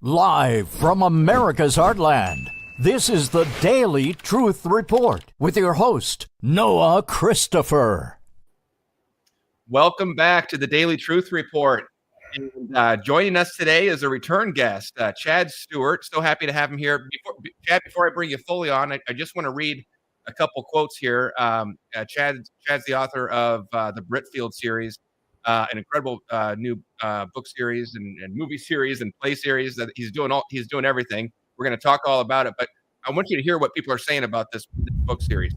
Live from America's heartland, this is the Daily Truth Report with your host, Noah Christopher. Welcome back to the Daily Truth Report. And joining us today is a return guest, Chad Stewart. So happy to have him here. Before I bring you fully on, I just want to read a couple quotes here. Chad's the author of the Britfield series, an incredible new book series and movie series and play series that he's doing everything. We're going to talk all about it, but I want you to hear what people are saying about this book series.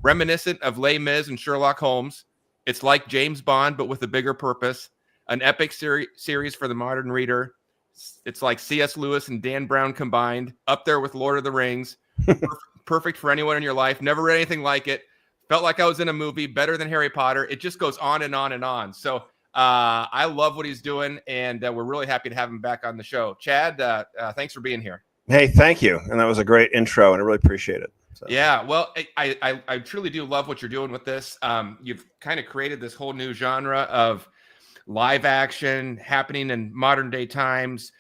Reminiscent of Les Mis and Sherlock Holmes, it's like James Bond, but with a bigger purpose. An epic series for the modern reader. It's like C.S. Lewis and Dan Brown combined, up there with Lord of the Rings. Perfect for anyone in your life. Never read anything like it. Felt like I was in a movie. Better than Harry Potter. It just goes on and on and on. So I love what he's doing, and we're really happy to have him back on the show. Chad, thanks for being here. Hey, thank you. And that was a great intro, and I really appreciate it. So. Yeah, well, I truly do love what you're doing with this. You've kind of created this whole new genre of live action happening in modern day times,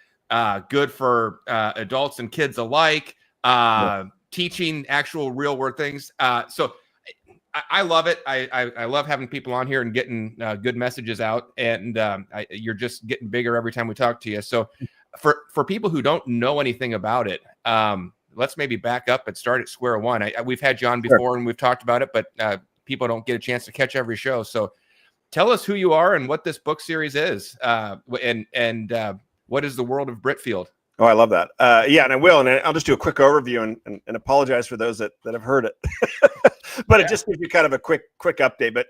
good for adults and kids alike, teaching actual real world things. So I love it. I love having people on here and getting good messages out, and you're just getting bigger every time we talk to you. So for people who don't know anything about it, let's maybe back up and start at square one. We've had you on before and we've talked about it, but people don't get a chance to catch every show. So tell us who you are and what this book series is, and what is the world of Britfield? Oh, I love that. Yeah, and I will. And I'll just do a quick overview and apologize for those that have heard it. But it just gives you kind of a quick update. But,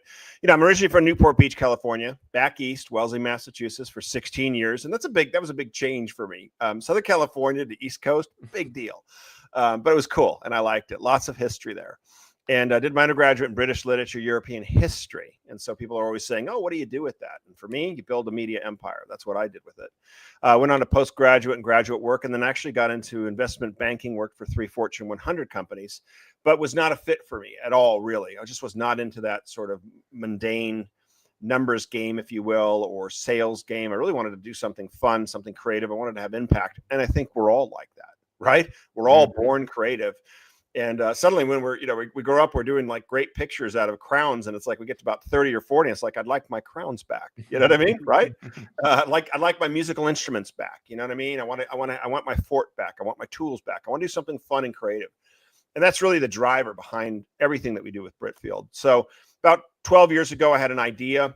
I'm originally from Newport Beach, California, back east, Wellesley, Massachusetts for 16 years. And that was a big change for me. Southern California to East Coast, big deal. But it was cool. And I liked it. Lots of history there. And I did my undergraduate in British literature, European history. And so people are always saying, oh, what do you do with that? And for me, you build a media empire. That's what I did with it. Went on to postgraduate and graduate work, and then actually got into investment banking, worked for 3 Fortune 100 companies, but was not a fit for me at all, really. I just was not into that sort of mundane numbers game, if you will, or sales game. I really wanted to do something fun, something creative. I wanted to have impact. And I think we're all like that, right? We're all born creative. And suddenly when we grow up, we're doing like great pictures out of crowns. And it's like we get to about 30 or 40. And it's like, I'd like my crowns back. You know what I mean? Right? I'd like my musical instruments back. You know what I mean? I want my fort back. I want my tools back. I want to do something fun and creative. And that's really the driver behind everything that we do with Britfield. So about 12 years ago, I had an idea.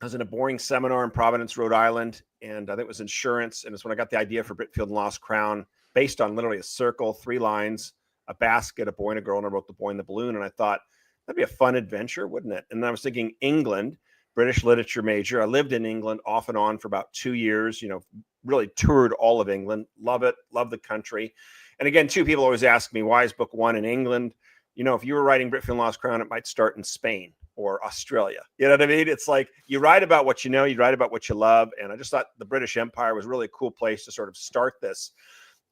I was in a boring seminar in Providence, Rhode Island. And I think it was insurance. And it's when I got the idea for Britfield and Lost Crown, based on literally a circle, 3 lines, a basket, a boy and a girl, and I wrote The Boy and the Balloon. And I thought, that'd be a fun adventure, wouldn't it? And I was thinking England, British literature major. I lived in England off and on for about 2 years, really toured all of England. Love it. Love the country. And again, too, people always ask me, why is book 1 in England? If you were writing Britfield and Lost Crown, it might start in Spain or Australia. You know what I mean? It's like you write about what you know, you write about what you love. And I just thought the British Empire was really a cool place to sort of start this.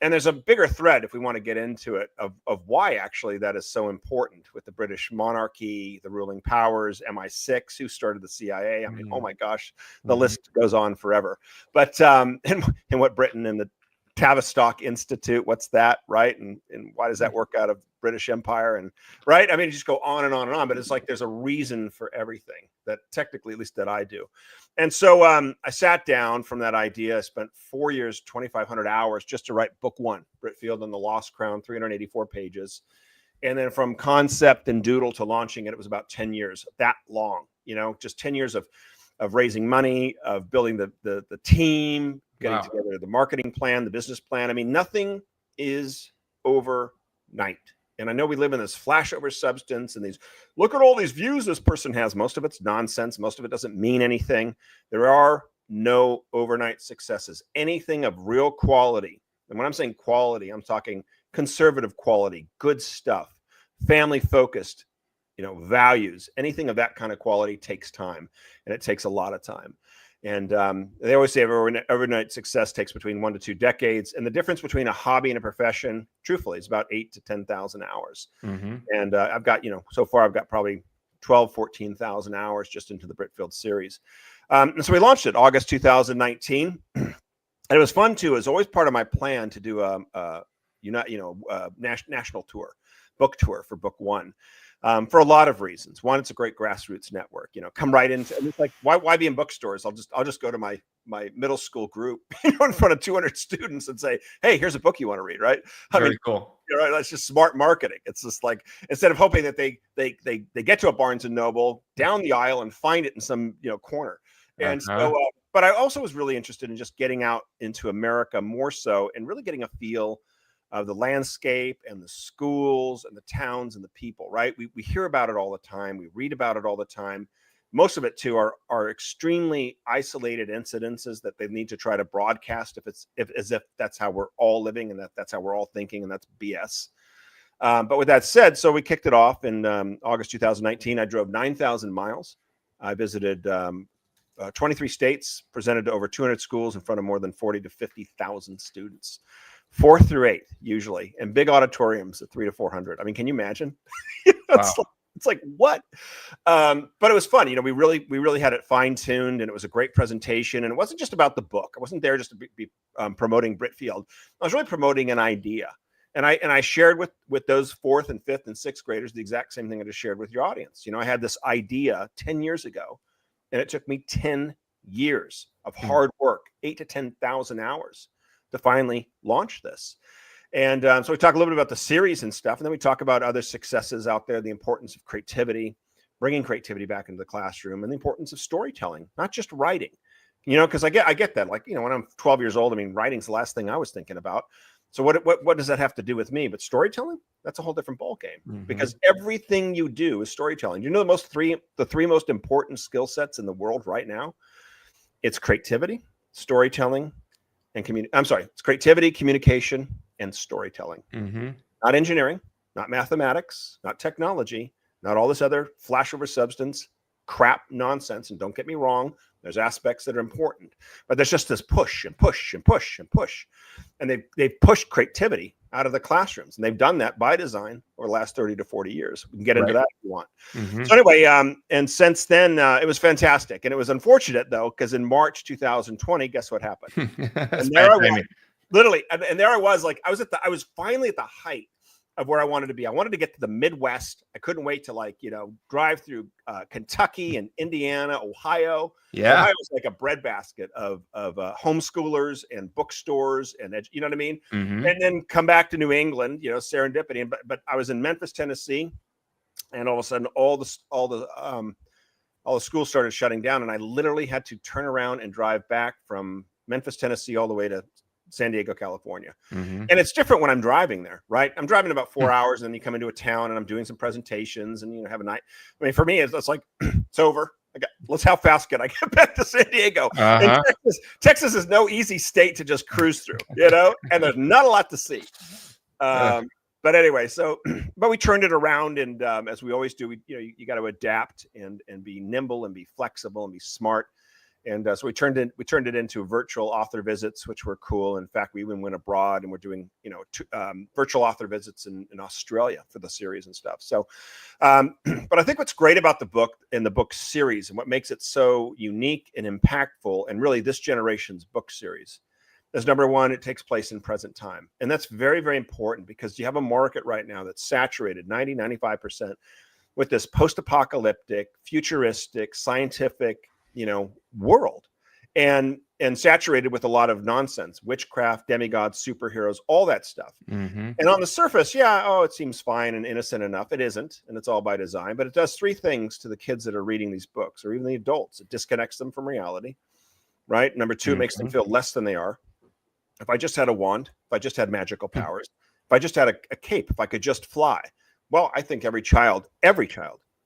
And there's a bigger thread, if we want to get into it, of why actually that is so important with the British monarchy, the ruling powers, MI6, who started the CIA. I mean, oh my gosh, the list goes on forever. But and what Britain and the Tavistock Institute, what's that, right? And why does that work out of British Empire? And right, I mean, just go on and on and on. But it's like there's a reason for everything that technically, at least that I do. And so I sat down from that idea. I spent 4 years, 2,500 hours just to write book 1, Britfield and the Lost Crown, 384 pages. And then from concept and doodle to launching it, it was about 10 years, that long, just 10 years of raising money, of building the team, getting together the marketing plan, the business plan. I mean, nothing is overnight. And I know we live in this flash over substance and look at all these views this person has. Most of it's nonsense. Most of it doesn't mean anything. There are no overnight successes. Anything of real quality. And when I'm saying quality, I'm talking conservative quality, good stuff, family focused, values. Anything of that kind of quality takes time, and it takes a lot of time. And they always say overnight success takes between 1 to 2 decades. And the difference between a hobby and a profession, truthfully, is about 8,000 to 10,000 hours. And I've got, so far I've got probably 14,000 hours just into the Britfield series. And so we launched it August 2019. And it was fun too. It was always part of my plan to do national tour, book tour for book one. For a lot of reasons. One, it's a great grassroots network. Come right into, and it's like, why be in bookstores? I'll just go to my middle school group, in front of 200 students and say, hey, here's a book you want to read, right? Very cool. That's just smart marketing. It's just like, instead of hoping that they get to a Barnes and Noble down the aisle and find it in some corner. And so, but I also was really interested in just getting out into America more so, and really getting a feel of the landscape and the schools and the towns and the people, right? We hear about it all the time. We read about it all the time. Most of it too are extremely isolated incidences that they need to try to broadcast as if that's how we're all living and that's how we're all thinking, and that's BS. But with that said, so we kicked it off in August 2019. I drove 9,000 miles. I visited 23 states, presented to over 200 schools in front of more than 40 to 50,000 students. 4th through 8th, usually, and big auditoriums at 300 to 400. I mean, can you imagine? Wow. It's like what? But it was fun. We really had it fine tuned, and it was a great presentation. And it wasn't just about the book. I wasn't there just to be promoting Britfield. I was really promoting an idea. And I shared with those 4th and 5th and 6th graders the exact same thing I just shared with your audience. I had this idea 10 years ago, and it took me 10 years of hard work, 8 to 10,000 hours to finally launch this. And so we talk a little bit about the series and stuff, and then we talk about other successes out there, the importance of creativity, bringing creativity back into the classroom, and the importance of storytelling, not just writing. Because I get that. Like, when I'm 12 years old, I mean, writing's the last thing I was thinking about. So what does that have to do with me? But storytelling, that's a whole different ballgame, because everything you do is storytelling. The three most important skill sets in the world right now? It's creativity, storytelling, and it's creativity, communication, and storytelling. Not engineering, not mathematics, not technology, not all this other flash over substance crap nonsense. And don't get me wrong, there's aspects that are important, but there's just this push and push and push and push. And they've pushed creativity out of the classrooms, and they've done that by design over the last 30 to 40 years. We can get into that if you want. So anyway, and since then, it was fantastic. And it was unfortunate, though, because in March 2020, guess what happened? And there I was, literally, and there I was, like, I was finally at the height of where I wanted to be. I wanted to get to the Midwest. I couldn't wait to drive through Kentucky and Indiana, Ohio. Yeah, Ohio was like a breadbasket of homeschoolers and bookstores, and you know what I mean. And then come back to New England, serendipity. But I was in Memphis, Tennessee, and all of a sudden, all the schools started shutting down, and I literally had to turn around and drive back from Memphis, Tennessee, all the way to San Diego, California. And it's different when I'm driving there, right? I'm driving about 4 hours, and then you come into a town, and I'm doing some presentations, and have a night. I mean, for me, it's like, it's over. How fast can I get back to San Diego? And Texas is no easy state to just cruise through, and there's not a lot to see. But anyway, but we turned it around, and as we always do, you got to adapt and be nimble and be flexible and be smart. And so we turned it into virtual author visits, which were cool. In fact, we even went abroad, and we're doing virtual author visits in Australia for the series and stuff. So, but I think what's great about the book and the book series, and what makes it so unique and impactful, and really this generation's book series, is number one, it takes place in present time, and that's very, very important, because you have a market right now that's saturated 95% with this post-apocalyptic, futuristic, scientific world, and saturated with a lot of nonsense, witchcraft, demigods, superheroes, all that stuff. And on the surface, it seems fine and innocent enough. It isn't, and it's all by design, but it does three things to the kids that are reading these books, or even the adults. It disconnects them from reality, right? Number two, it makes them feel less than they are. If I just had a wand, if I just had magical powers, if I just had a cape, if I could just fly, well, I think every child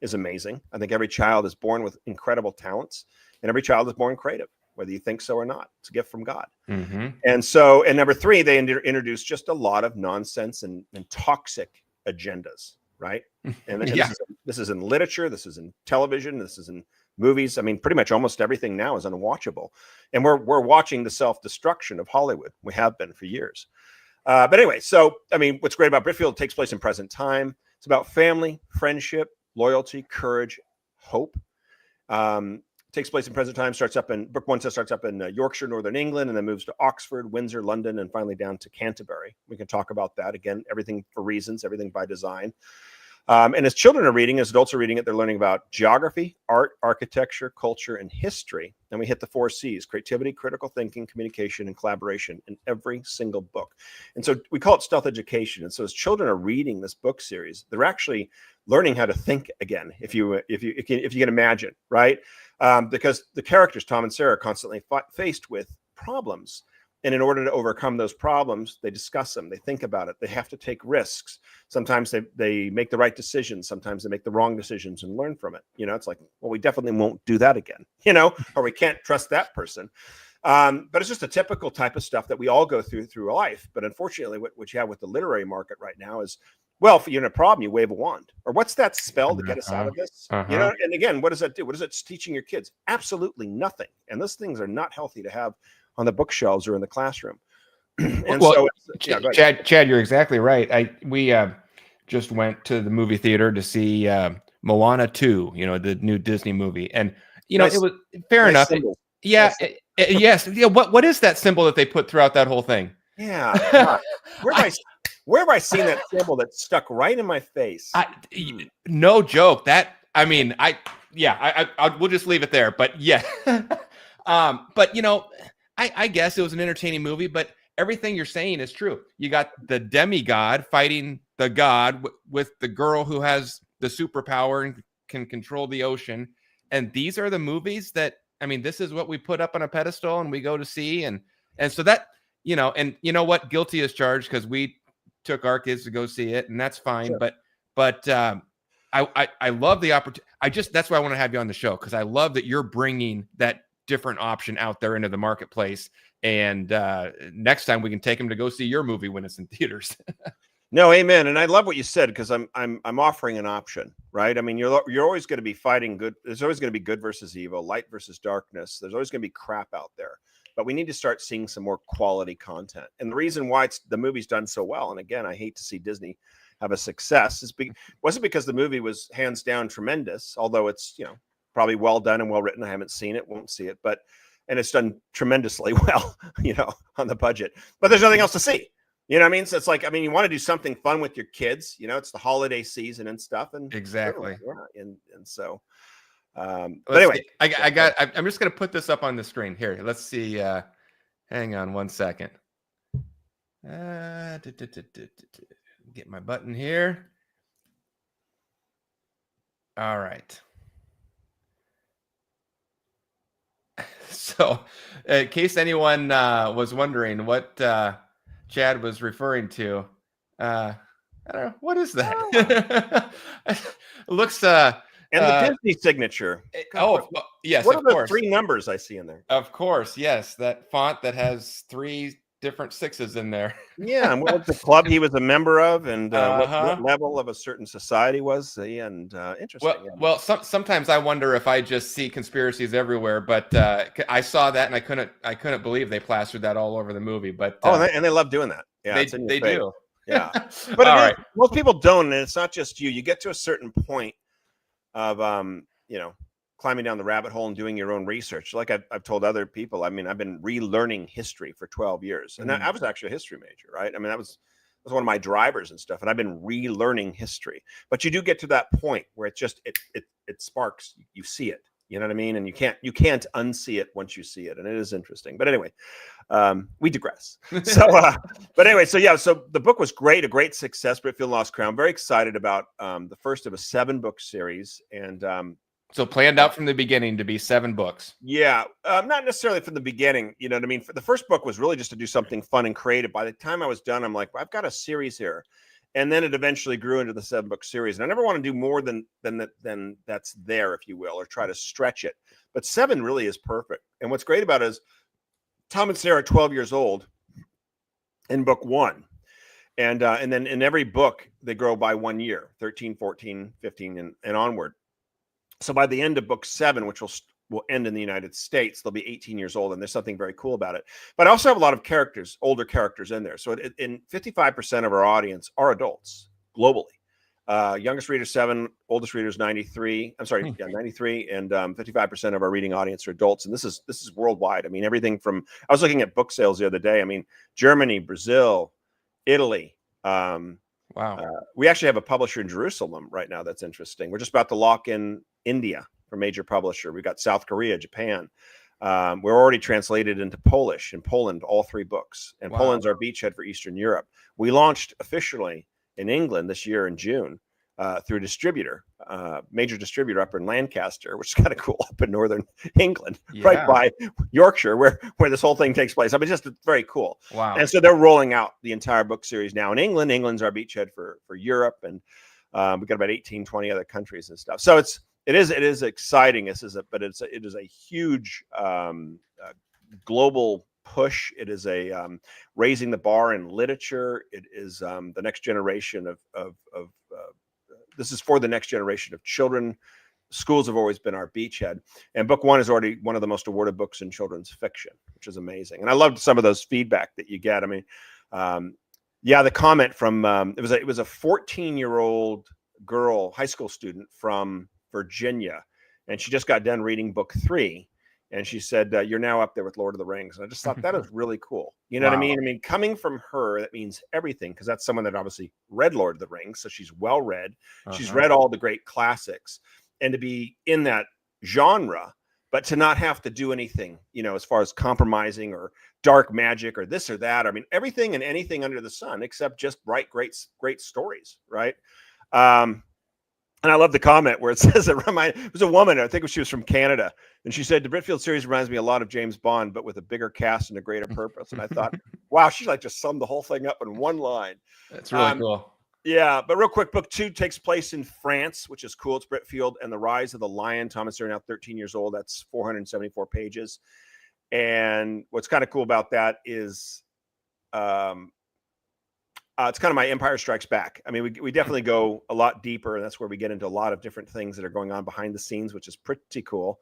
is amazing. I think every child is born with incredible talents, and every child is born creative, whether you think so or not. It's a gift from God. And so, and number three, they introduce just a lot of nonsense and toxic agendas, right? And this is in literature, this is in television, this is in movies. I mean, pretty much almost everything now is unwatchable. And we're watching the self-destruction of Hollywood. We have been for years. But anyway, so, I mean, what's great about Britfield, it takes place in present time. It's about family, friendship, loyalty, courage, hope. takes place in present time. Book one starts up in Yorkshire, Northern England, and then moves to Oxford, Windsor, London, and finally down to Canterbury. We can talk about that again. Everything for reasons, everything by design. And as children are reading, as adults are reading it, they're learning about geography, art, architecture, culture, and history. And we hit the 4 C's: creativity, critical thinking, communication, and collaboration in every single book. And so we call it stealth education. And so as children are reading this book series, they're actually learning how to think again, if you can imagine, right? Because the characters, Tom and Sarah, are constantly faced with problems. And in order to overcome those problems, they discuss them. They think about it. They have to take risks. Sometimes they make the right decisions. Sometimes they make the wrong decisions and learn from it. It's like, well, we definitely won't do that again, or we can't trust that person. But it's just a typical type of stuff that we all go through life. But unfortunately, what you have with the literary market right now is, well, if you're in a problem, you wave a wand. Or what's that spell to get us out of this? And again, what does that do? What is it teaching your kids? Absolutely nothing. And those things are not healthy to have on the bookshelves or in the classroom. And well, Chad, you're exactly right. We just went to the movie theater to see Moana 2, the new Disney movie. And, nice, it was fair enough. Yes. What is that symbol that they put throughout that whole thing? Yeah. Where have I seen that symbol that stuck right in my face? No joke. We'll just leave it there. But yeah. But I guess it was an entertaining movie, but everything you're saying is true. You got the demigod fighting the god with the girl who has the superpower and can control the ocean. And these are the movies that, this is what we put up on a pedestal and we go to see. And so that, and you know what? Guilty as charged, because we took our kids to go see it, and that's fine. Sure. But I love the opportunity. That's why I want to have you on the show, because I love that you're bringing that different option out there into the marketplace. And next time we can take them to go see your movie when it's in theaters. No, amen. And I love what you said, because I'm offering an option, right? You're always going to be fighting good. There's always going to be good versus evil, light versus darkness. There's always going to be crap out there, but we need to start seeing some more quality content. And the reason why the movie's done so well, and again, I hate to see Disney have a success, wasn't because the movie was hands down tremendous, although it's, probably well done and well written. I haven't seen it, won't see it, and it's done tremendously well, on the budget, but there's nothing else to see. So it's like, you want to do something fun with your kids, it's the holiday season and stuff. And exactly. Yeah. And so, but anyway, I'm just going to put this up on the screen here. Let's see. Hang on one second. Get my button here. All right. So, in case anyone was wondering what Chad was referring to, I don't know, what is that? It looks and the Disney signature. Yes, what of are course. The 3 numbers I see in there? Of course, yes, that font that has 3 different 6s in there. Yeah, and what was the club he was a member of, and what level of a certain society was he? And interesting. Well, sometimes I wonder if I just see conspiracies everywhere, but I saw that and I couldn't believe they plastered that all over the movie. But and they love doing that. Yeah, they do. Yeah, but most people don't, and it's not just you. You get to a certain point of climbing down the rabbit hole and doing your own research. Like I've told other people, I've been relearning history for 12 years. And I was actually a history major, right? That was one of my drivers and stuff. And I've been relearning history. But you do get to that point where it sparks, you see it. You know what I mean? And you can't unsee it once you see it. And it is interesting. But anyway, we digress. So, so the book was great, a great success, Britfield Lost Crown. Very excited about the first of a 7-book series. And so planned out from the beginning to be 7 books. Yeah, not necessarily from the beginning. You know what I mean? The first book was really just to do something fun and creative. By the time I was done, I'm like, I've got a series here. And then it eventually grew into the 7-book series. And I never want to do more than that's there, if you will, or try to stretch it. But 7 really is perfect. And what's great about it is Tom and Sarah are 12 years old in book 1. And then in every book, they grow by 1 year, 13, 14, 15, and onward. So by the end of book 7, which will end in the United States, they'll be 18 years old, and there's something very cool about it. But I also have a lot of older characters in there. So in 55% of our audience are adults globally. Youngest reader 7, oldest readers 93. I'm sorry, 93, and 55% of our reading audience are adults. And this is worldwide. I mean, everything from, I was looking at book sales the other day. I mean, Germany, Brazil, Italy. Wow. We actually have a publisher in Jerusalem right now. That's interesting. We're just about to lock in India for major publisher. We've got South Korea, Japan. We're already translated into Polish in Poland, all 3 books. And Poland's our beachhead for Eastern Europe. We launched officially in England this year in June through a distributor, major distributor up in Lancaster, which is kind of cool, up in northern England, right by Yorkshire, where this whole thing takes place. I mean, just very cool. Wow. And so they're rolling out the entire book series now in England. England's our beachhead for Europe, and we've got about 18, 20 other countries and stuff. So it is exciting. It is a huge global push. It is a raising the bar in literature. It is the next generation of this is for the next generation of children. Schools have always been our beachhead, and book 1 is already one of the most awarded books in children's fiction, which is amazing. And I loved some of those feedback that you get. I mean, the comment from it was a 14-year-old girl, high school student from Virginia, and she just got done reading book 3. And she said, "You're now up there with Lord of the Rings." And I just thought that is really cool. You know what I mean? I mean, coming from her, that means everything, because that's someone that obviously read Lord of the Rings. So she's well read. She's read all the great classics. And to be in that genre, but to not have to do anything, as far as compromising or dark magic or this or that. I mean, everything and anything under the sun, except just write great stories, right? And I love the comment where it says it was a woman, I think she was from Canada, and she said the Britfield series reminds me a lot of James Bond, but with a bigger cast and a greater purpose. And I thought, wow, she just summed the whole thing up in one line. That's really cool. Yeah, but real quick, book 2 takes place in France, which is cool. It's Britfield and the Rise of the Lion. Thomas, they're now 13 years old. That's 474 pages. And what's kind of cool about that is it's kind of my Empire Strikes Back. I mean, we definitely go a lot deeper, and that's where we get into a lot of different things that are going on behind the scenes, which is pretty cool.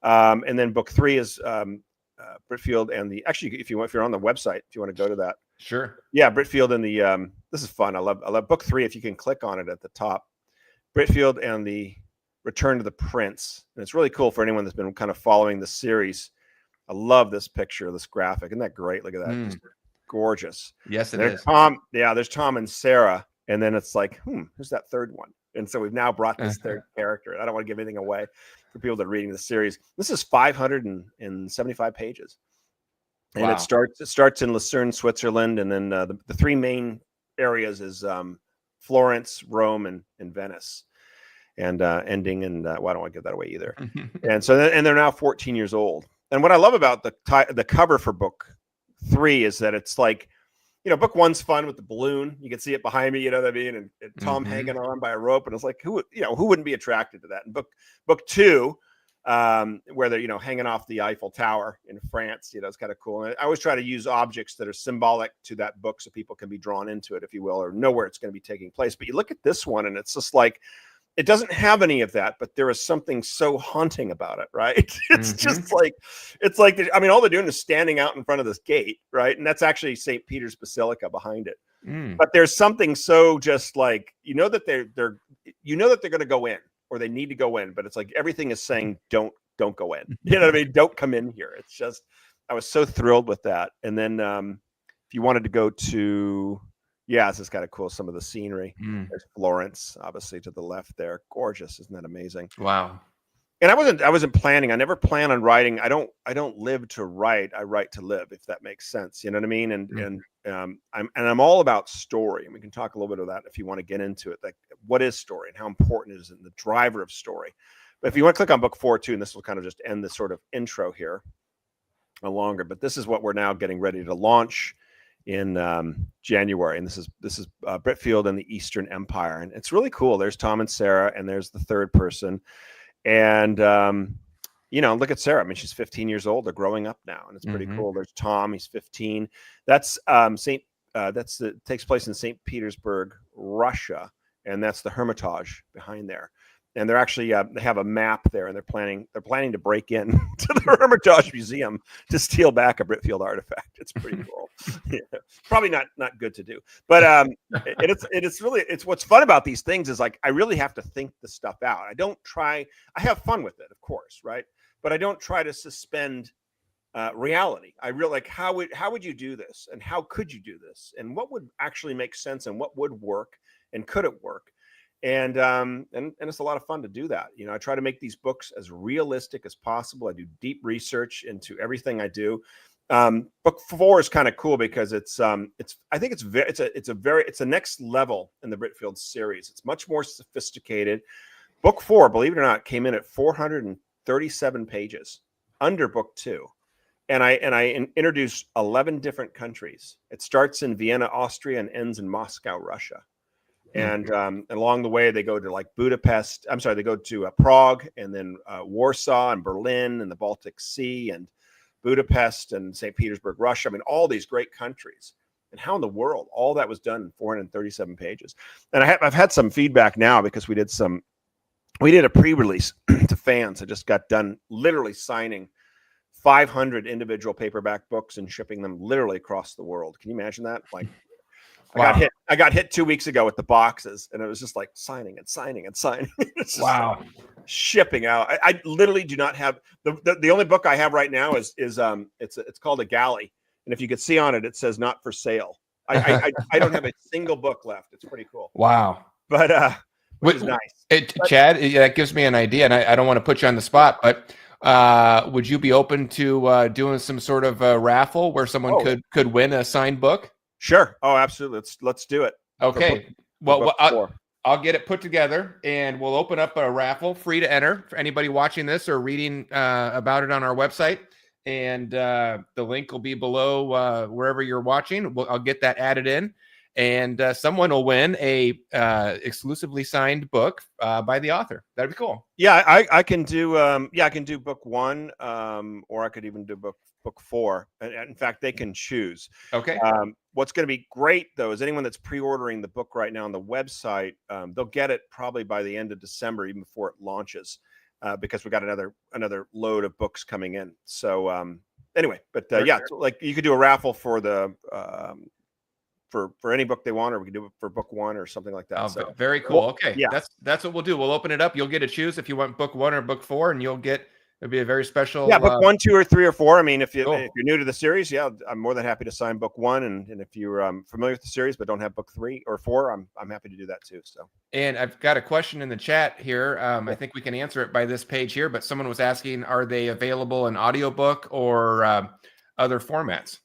And then book 3 is Britfield and the, actually, if you're on the website, if you want to go to that. Sure. Yeah, Britfield and the, this is fun. I love book 3. If you can click on it at the top, Britfield and the Return to the Prince. And it's really cool for anyone that's been kind of following the series. I love this picture, this graphic. Isn't that great? Look at that. Just gorgeous. Yes, it is. There's Tom and Sarah. And then it's like, who's that third one? And so we've now brought this third character. I don't want to give anything away for people that are reading the series. This is 575 pages. And it starts in Lucerne, Switzerland. And then the 3 main areas is Florence, Rome, and Venice. And ending in, I don't want to give that away either. And so, and they're now 14 years old. And what I love about the cover for book 3 is that it's like, book 1's fun with the balloon. You can see it behind me, you know what I mean? And Tom hanging on by a rope. And it's like, who wouldn't be attracted to that? And book 2, where they're, hanging off the Eiffel Tower in France, it's kind of cool. And I always try to use objects that are symbolic to that book so people can be drawn into it, if you will, or know where it's going to be taking place. But you look at this one and it's just like, it doesn't have any of that, but there is something so haunting about it, right? It's just like, all they're doing is standing out in front of this gate, right? And that's actually St. Peter's Basilica behind it. But there's something so just like, that they're going to go in, or they need to go in, but it's like everything is saying, don't go in. You know what I mean? Don't come in here. It's just, I was so thrilled with that. And then if you wanted to go to, this is kind of cool. Some of the scenery. There's Florence, obviously to the left there. Gorgeous. Isn't that amazing? Wow. And I wasn't planning. I never plan on writing. I don't live to write. I write to live, if that makes sense. You know what I mean? And I'm all about story. And we can talk a little bit of that if you want to get into it. Like, what is story and how important it is, and the driver of story. But if you want to click on book 4 too, and this will kind of just end the sort of intro here, no longer. But this is what we're now getting ready to launch in January, and this is Britfield and the Eastern Empire, and it's really cool. There's Tom and Sarah, and there's the third person, and look at Sarah. I mean, she's 15 years old. They're growing up now, and it's pretty cool. There's Tom. He's 15. That's takes place in St. Petersburg, Russia, and that's the Hermitage behind there. and they're actually they have a map there, and they're planning to break in to the Hermitage Museum to steal back a Britfield artifact. It's pretty cool. Yeah. Probably not good to do, but it's really what's fun about these things is like I really have to think the stuff out. I have fun with it, of course, right? But I don't try to suspend reality. I really like how would you do this, and how could you do this, and what would actually make sense, and what would work, and could it work? And it's a lot of fun to do that. I try to make these books as realistic as possible. I do deep research into everything I do. Book 4 is kind of cool because it's the next level in the Britfield series. It's much more sophisticated. Book 4, believe it or not, came in at 437 pages, under book 2. And I introduce 11 different countries. It starts in Vienna, Austria, and ends in Moscow, Russia. And along the way, they go to like Budapest. I'm sorry, they go to Prague, and then Warsaw, and Berlin, and the Baltic Sea, and Budapest, and St. Petersburg, Russia. I mean, all these great countries. And how in the world all that was done in 437 pages? And I've had some feedback now because we did a pre-release to fans. I just got done literally signing 500 individual paperback books and shipping them literally across the world. Can you imagine that? Like, wow. I got hit 2 weeks ago with the boxes, and it was just like signing and signing and signing. Wow. Like shipping out. I literally do not have the only book I have right now is it's called a galley, and if you could see on it, it says not for sale. I don't have a single book left. It's pretty cool. Wow. But which is nice. Chad, that gives me an idea, and I don't want to put you on the spot, but would you be open to doing some sort of a raffle where someone could win a signed book? Sure. Oh, absolutely. Let's do it. Okay. I'll get it put together, and we'll open up a raffle, free to enter, for anybody watching this or reading about it on our website. And the link will be below wherever you're watching. I'll get that added in, and someone will win a exclusively signed book by the author. That'd be cool. Yeah, I can do I can do book 1, or I could even do book 4. And in fact, they can choose. Okay. What's going to be great though is anyone that's pre-ordering the book right now on the website, they'll get it probably by the end of December, even before it launches, because we got another load of books coming in. So anyway, but yeah, so like you could do a raffle for the for any book they want, or we can do it for book 1 or something like that. Oh, so very cool. Okay, yeah, that's what we'll do. We'll open it up. You'll get to choose if you want book 1 or book 4, and it'll be a very special. Yeah, book 1, 2, or 3, or 4. I mean, if you're new to the series, yeah, I'm more than happy to sign book 1, and if you're familiar with the series but don't have book 3 or 4, I'm happy to do that too. So, and I've got a question in the chat here. I think we can answer it by this page here, but someone was asking, are they available in audiobook or other formats?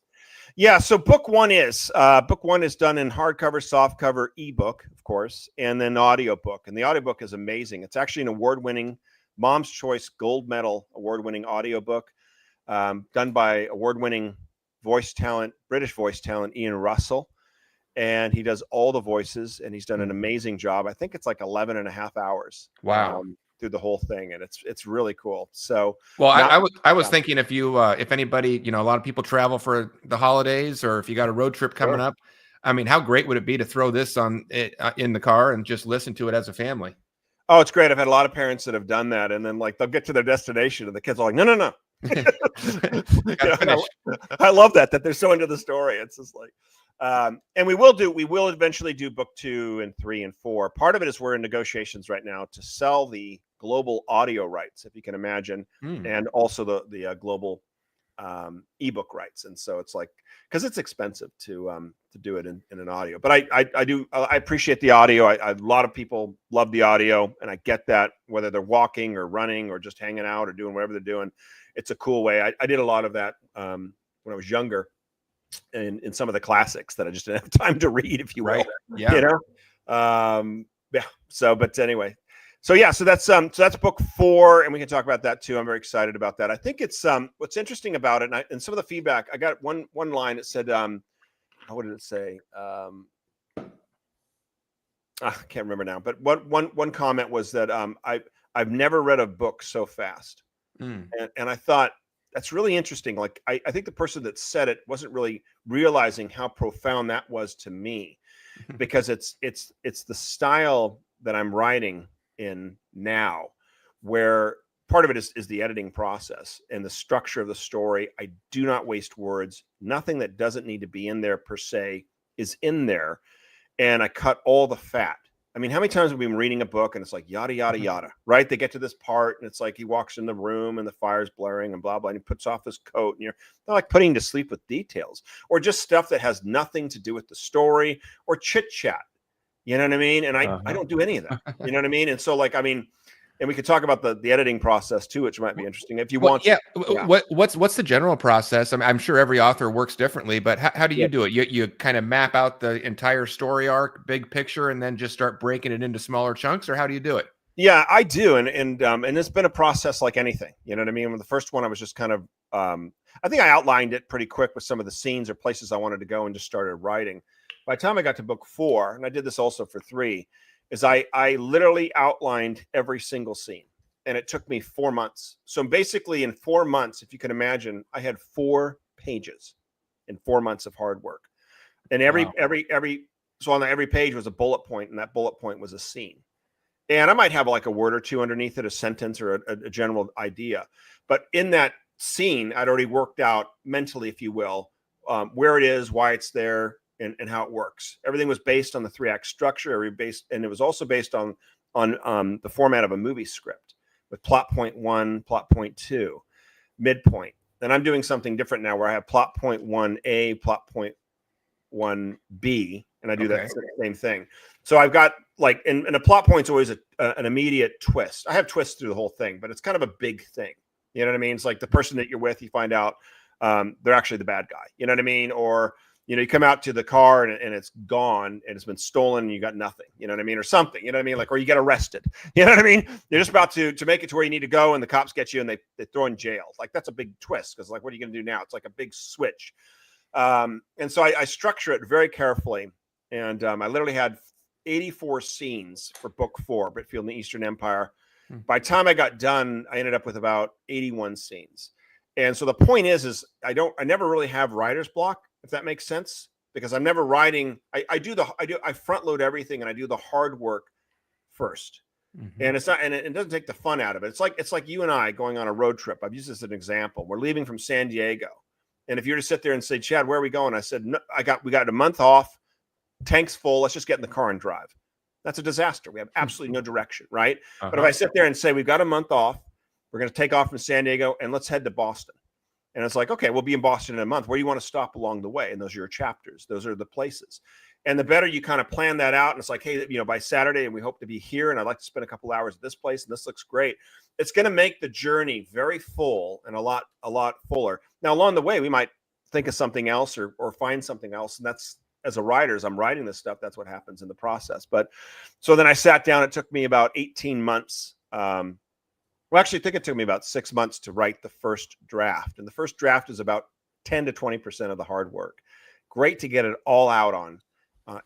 Yeah, so book 1 is done in hardcover, softcover, ebook, of course, and then audiobook. And the audiobook is amazing. It's actually an award-winning Mom's Choice Gold Medal award-winning audiobook, done by award-winning British voice talent, Ian Russell. And he does all the voices, and he's done an amazing job. I think it's like 11 and a half hours. Wow. Through the whole thing, and it's really cool. So, well, I was thinking if anybody, a lot of people travel for the holidays, or if you got a road trip coming up, I mean, how great would it be to throw this on in the car and just listen to it as a family? Oh, it's great. I've had a lot of parents that have done that, and then like they'll get to their destination, and the kids are like, no. I love that they're so into the story. It's just like, and we will eventually do book 2 and 3 and 4. Part of it is we're in negotiations right now to sell the global audio rights, if you can imagine, and also the global ebook rights. And so it's like, because it's expensive to do it in an audio, but I appreciate the audio. A lot of people love the audio, and I get that, whether they're walking or running or just hanging out or doing whatever they're doing. It's a cool way. I did a lot of that when I was younger, in some of the classics that I just didn't have time to read, if you will. Right. Yeah. Yeah. So, but anyway, so that's book 4, and we can talk about that too. I'm very excited about that. I think it's what's interesting about it, and some of the feedback I got. One line that said, what did it say? I can't remember now, but one comment was that I've never read a book so fast, and I thought that's really interesting. Like I think the person that said it wasn't really realizing how profound that was to me, because it's the style that I'm writing in now, where part of it is the editing process and the structure of the story. I do not waste words. Nothing that doesn't need to be in there per se is in there. And I cut all the fat. I mean, how many times have we been reading a book and it's like yada, yada, yada, right? They get to this part and it's like he walks in the room and the fire's blaring and blah, blah, and he puts off his coat and they're like putting to sleep with details, or just stuff that has nothing to do with the story, or chit chat. You know what I mean? And I don't do any of that. You know what I mean? And so, like, I mean, and we could talk about the editing process too, which might be interesting if you want. Yeah. What's the general process? I'm sure every author works differently, but how do you do it? You kind of map out the entire story arc, big picture, and then just start breaking it into smaller chunks, or how do you do it? Yeah, I do, and it's been a process like anything. You know what I mean? With the first one, I was just kind of, I think I outlined it pretty quick with some of the scenes or places I wanted to go, and just started writing. By the time I got to book 4, and I did this also for 3. Is I literally outlined every single scene, and it took me 4 months. So basically in 4 months, if you can imagine, I had 4 pages in 4 months of hard work. And so on every page was a bullet point, and that bullet point was a scene. And I might have like a word or two underneath it, a sentence or a general idea. But in that scene, I'd already worked out mentally, if you will, where it is, why it's there, and how it works. Everything was based on the 3-act structure, and it was also based on the format of a movie script, with plot point 1, plot point 2, midpoint. And I'm doing something different now, where I have plot point 1A, plot point 1B, and I do that same thing. So I've got like, and a plot point's always an immediate twist. I have twists through the whole thing, but it's kind of a big thing. You know what I mean? It's like the person that you're with, you find out they're actually the bad guy. You know what I mean? Or you come out to the car and it's gone and it's been stolen and you got nothing, you know what I mean? Or something, you know what I mean? Like, or you get arrested, you know what I mean? You're just about to make it to where you need to go and the cops get you and they throw in jail. Like, that's a big twist. Cause like, what are you going to do now? It's like a big switch. And so I structure it very carefully. And I literally had 84 scenes for book 4, Britfield and the Eastern Empire. By the time I got done, I ended up with about 81 scenes. And so the point is I never really have writer's block, if that makes sense, because I'm never writing. I front load everything and I do the hard work first. And it's not, and it doesn't take the fun out of it. It's like you and I going on a road trip. I've used this as an example. We're leaving from San Diego. And if you were to sit there and say, Chad, where are we going? I said, no, we got a month off, tank's full. Let's just get in the car and drive. That's a disaster. We have absolutely no direction, right? But if I sit there and say, we've got a month off, we're going to take off from San Diego and let's head to Boston. And it's like, okay, we'll be in Boston in a month. Where do you want to stop along the way? And those are your chapters. Those are the places. And the better you kind of plan that out, and it's like, hey, by Saturday, and we hope to be here, and I'd like to spend a couple hours at this place, and this looks great. It's going to make the journey very full and a lot fuller. Now, along the way, we might think of something else or find something else. And that's, as a writer, as I'm writing this stuff, that's what happens in the process. But so then I sat down. It took me about 18 months. Well, actually, I think it took me about 6 months to write the first draft. And the first draft is about 10 to 20% of the hard work. Great to get it all out on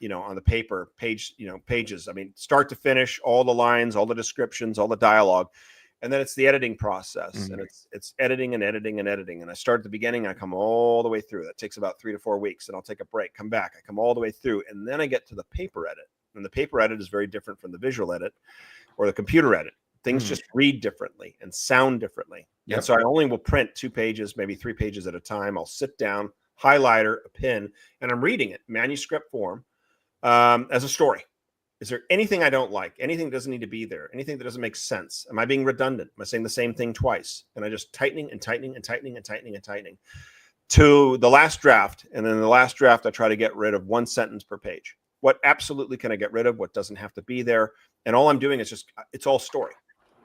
the pages. I mean, start to finish, all the lines, all the descriptions, all the dialogue. And then it's the editing process, and it's editing and editing and editing. And I start at the beginning, and I come all the way through. That takes about 3 to 4 weeks, and I'll take a break, come back. I come all the way through, and then I get to the paper edit. And the paper edit is very different from the visual edit or the computer edit. Things just read differently and sound differently. Yep. And so I only will print 2 pages, maybe 3 pages at a time. I'll sit down, highlighter, a pen, and I'm reading it, manuscript form, as a story. Is there anything I don't like? Anything that doesn't need to be there? Anything that doesn't make sense? Am I being redundant? Am I saying the same thing twice? And I just tightening and tightening and tightening and tightening and tightening to the last draft. And then the last draft, I try to get rid of 1 sentence per page. What absolutely can I get rid of? What doesn't have to be there? And all I'm doing is it's all story,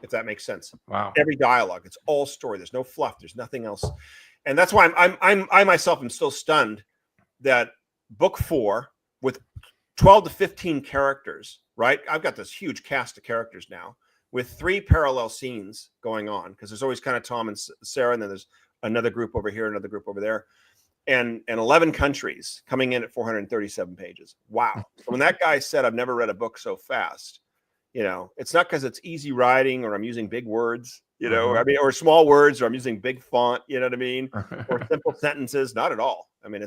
if that makes sense. Wow. Every dialogue, it's all story. There's no fluff. There's nothing else. And that's why I myself am still stunned that book 4 with 12 to 15 characters, right? I've got this huge cast of characters now with 3 parallel scenes going on, because there's always kind of Tom and Sarah, and then there's another group over here, another group over there, and 11 countries coming in at 437 pages. Wow. So when that guy said, I've never read a book so fast, it's not because it's easy writing or I'm using big words, I mean, or small words, or I'm using big font, you know what I mean? Or simple sentences. Not at all. I mean,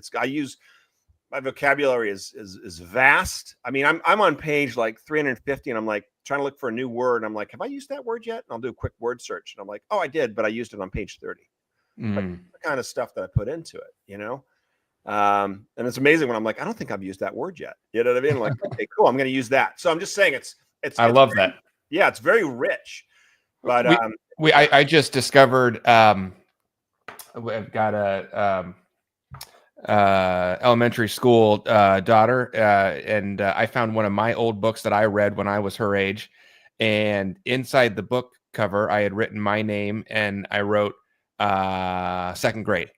my vocabulary is vast. I mean, I'm on page like 350, and I'm like trying to look for a new word. And I'm like, have I used that word yet? And I'll do a quick word search, and I'm like, oh, I did, but I used it on page 30. Like the kind of stuff that I put into it, and it's amazing when I'm like, I don't think I've used that word yet. You know what I mean? I'm like, okay, cool, I'm going to use that. So I'm just saying I love that. Yeah, it's very rich. But I just discovered I've got a elementary school daughter, and I found one of my old books that I read when I was her age, and inside the book cover I had written my name, and I wrote second grade.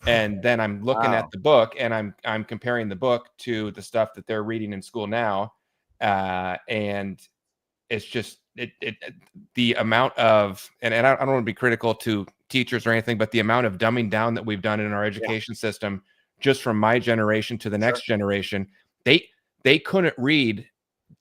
And then I'm looking at the book, and I'm comparing the book to the stuff that they're reading in school now, and it's just the amount of, and I don't want to be critical to teachers or anything, but the amount of dumbing down that we've done in our education system, just from my generation to the next generation, they couldn't read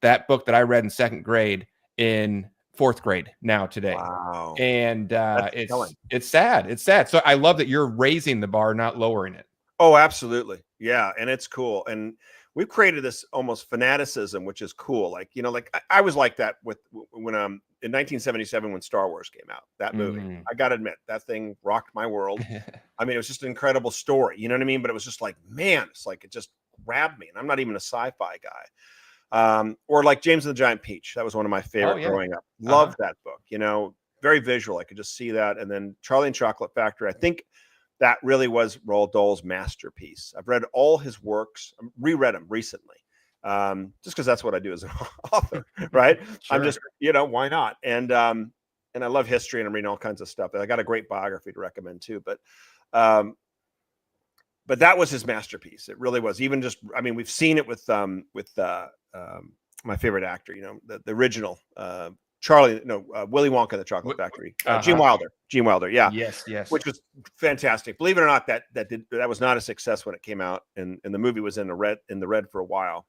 that book that I read in second grade in fourth grade now today. Wow. And it's sad. It's sad. So I love that you're raising the bar, not lowering it. Oh, absolutely. Yeah. And it's cool. And we've created this almost fanaticism, which is cool. Like, I was like that when in 1977, when Star Wars came out, that movie, I got to admit, that thing rocked my world. I mean, it was just an incredible story, you know what I mean? But it was just like, man, it's like, it just grabbed me. And I'm not even a sci-fi guy. Or like James and the Giant Peach. That was one of my favorite growing up. Loved that book, very visual. I could just see that. And then Charlie and Chocolate Factory, I think that really was Roald Dahl's masterpiece. I've read all his works, reread them recently, just because that's what I do as an author, right? Sure. I'm just, why not? And I love history, and I'm reading all kinds of stuff. I got a great biography to recommend too, but that was his masterpiece. It really was. Even just, I mean, we've seen it with my favorite actor, the original Willy Wonka and the Chocolate Factory. Gene Wilder. Yeah. Yes. Which was fantastic. Believe it or not, that was not a success when it came out, and the movie was in the red for a while.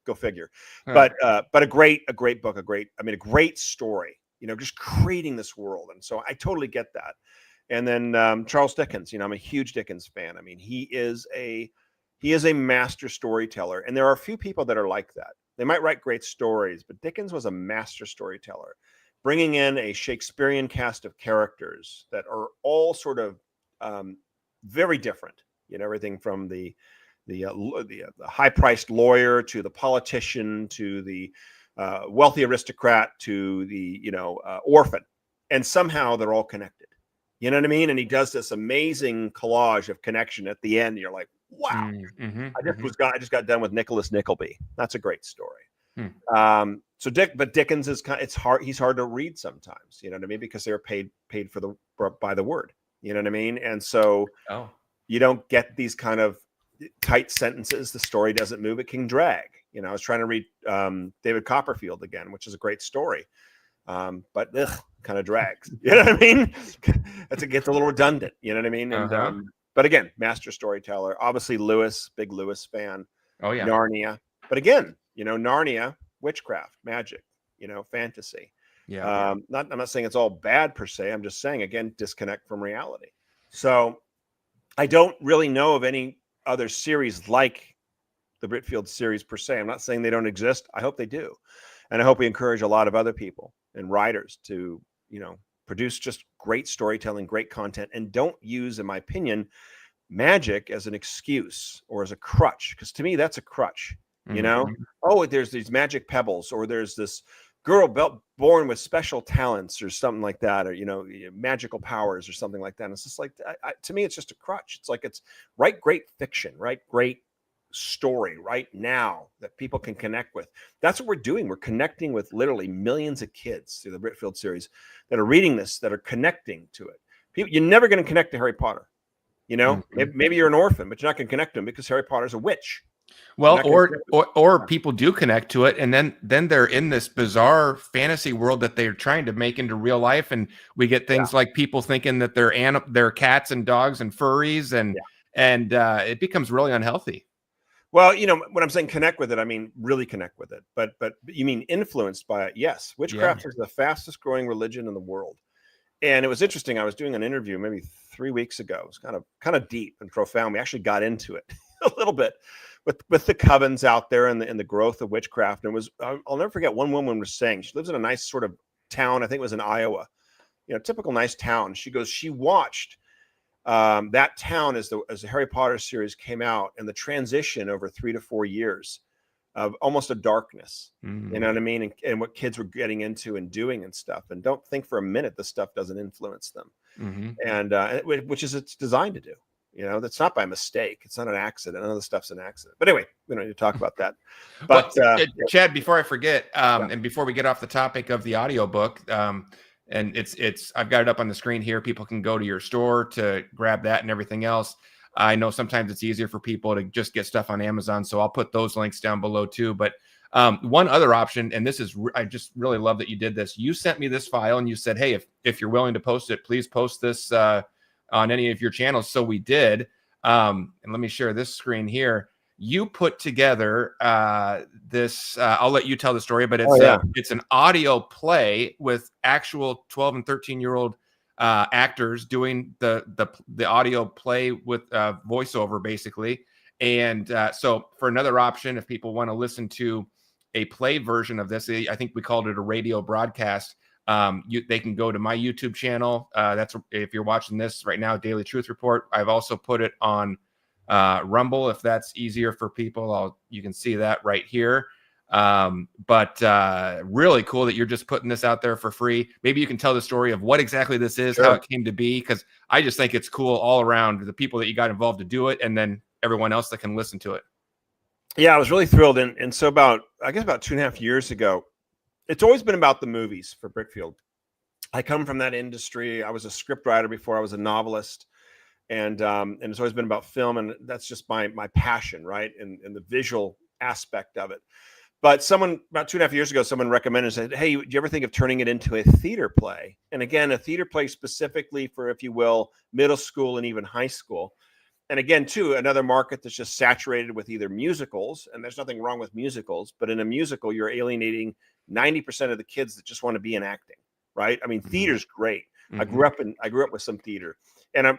Go figure. But a great book, a great story, just creating this world. And so I totally get that. And then Charles Dickens, I'm a huge Dickens fan. I mean, he is a master storyteller, and there are a few people that are like that. They might write great stories, but Dickens was a master storyteller, bringing in a Shakespearean cast of characters that are all sort of very different. Everything from the high-priced lawyer to the politician to the wealthy aristocrat to the orphan, and somehow they're all connected. You know what I mean? And he does this amazing collage of connection at the end. You're like, wow. I just got done with Nicholas Nickleby. That's a great story. But Dickens is it's hard. He's hard to read sometimes. You know what I mean? Because they're paid by the word. You know what I mean? And so you don't get these kind of tight sentences. The story doesn't move. It can drag. I was trying to read David Copperfield again, which is a great story. But kind of drags. You know what I mean? It gets a little redundant. You know what I mean? And but again, master storyteller. Obviously, big Lewis fan. Oh yeah, Narnia. But again, Narnia, witchcraft, magic, fantasy. Yeah. I'm not saying it's all bad per se. I'm just saying, again, disconnect from reality. So I don't really know of any other series like the Britfield series per se. I'm not saying they don't exist. I hope they do. And I hope we encourage a lot of other people and writers to, produce just great storytelling, great content, and don't use, in my opinion, magic as an excuse or as a crutch. Because to me, that's a crutch. Oh, there's these magic pebbles, or there's this girl born with special talents or something like that, or magical powers or something like that. And it's just like, to me, it's just a crutch. It's like, it's write great fiction, write great story right now that people can connect with. That's what we're doing. We're connecting with literally millions of kids through the Britfield series that are reading this, that are connecting to it. You're never going to connect to Harry Potter. Maybe you're an orphan, but you're not going to connect to him because Harry Potter's a witch. Well, or people do connect to it, and then they're in this bizarre fantasy world that they're trying to make into real life, and we get things like people thinking that they're cats and dogs and furries, and it becomes really unhealthy. Well, when I'm saying connect with it, I mean really connect with it. But you mean influenced by it? Yes, witchcraft is the fastest growing religion in the world. And it was interesting. I was doing an interview maybe 3 weeks ago. It was kind of deep and profound. We actually got into it. a little bit with the covens out there and the growth of witchcraft. And I'll never forget, one woman was saying, she lives in a nice sort of town, I think it was in Iowa, typical nice town. She goes, she watched that town as the Harry Potter series came out, and the transition over 3 to 4 years of almost a darkness, you know what I mean? And what kids were getting into and doing and stuff. And don't think for a minute this stuff doesn't influence them. And which is it's designed to do. That's not by mistake. It's not an accident. None of the stuff's an accident. But anyway, we don't need to talk about that. But Chad, before I forget, and before we get off the topic of the audiobook, and it's I've got it up on the screen here. People can go to your store to grab that and everything else. I know sometimes it's easier for people to just get stuff on Amazon, so I'll put those links down below too. But one other option, and this is, I just really love that you did this. You sent me this file and you said, hey, if you're willing to post it, please post this on any of your channels. So we did. And let me share this screen here. You put together this, I'll let you tell the story, but it's an audio play with actual 12 and 13-year-old actors doing the audio play with voiceover, basically. And so for another option, if people want to listen to a play version of this, I think we called it a radio broadcast. They can go to my YouTube channel. That's if you're watching this right now, Daily Truth Report. I've also put it on Rumble, if that's easier for people. You can see that right here. But really cool that you're just putting this out there for free. Maybe you can tell the story of what exactly this is, how it came to be, because I just think it's cool all around, the people that you got involved to do it, and then everyone else that can listen to it. Yeah, I was really thrilled. And so about 2.5 years ago, it's always been about the movies for Brickfield. I come from that industry. I was a script writer before I was a novelist. And it's always been about film. And that's just my passion, right? And the visual aspect of it. But about 2.5 years ago, someone recommended, said, hey, do you ever think of turning it into a theater play? And again, a theater play specifically for, if you will, middle school and even high school. And again, too, another market that's just saturated with either musicals, and there's nothing wrong with musicals, but in a musical, you're alienating 90% of the kids that just want to be in acting, right? I mean, theater's great. I grew up with some theater, and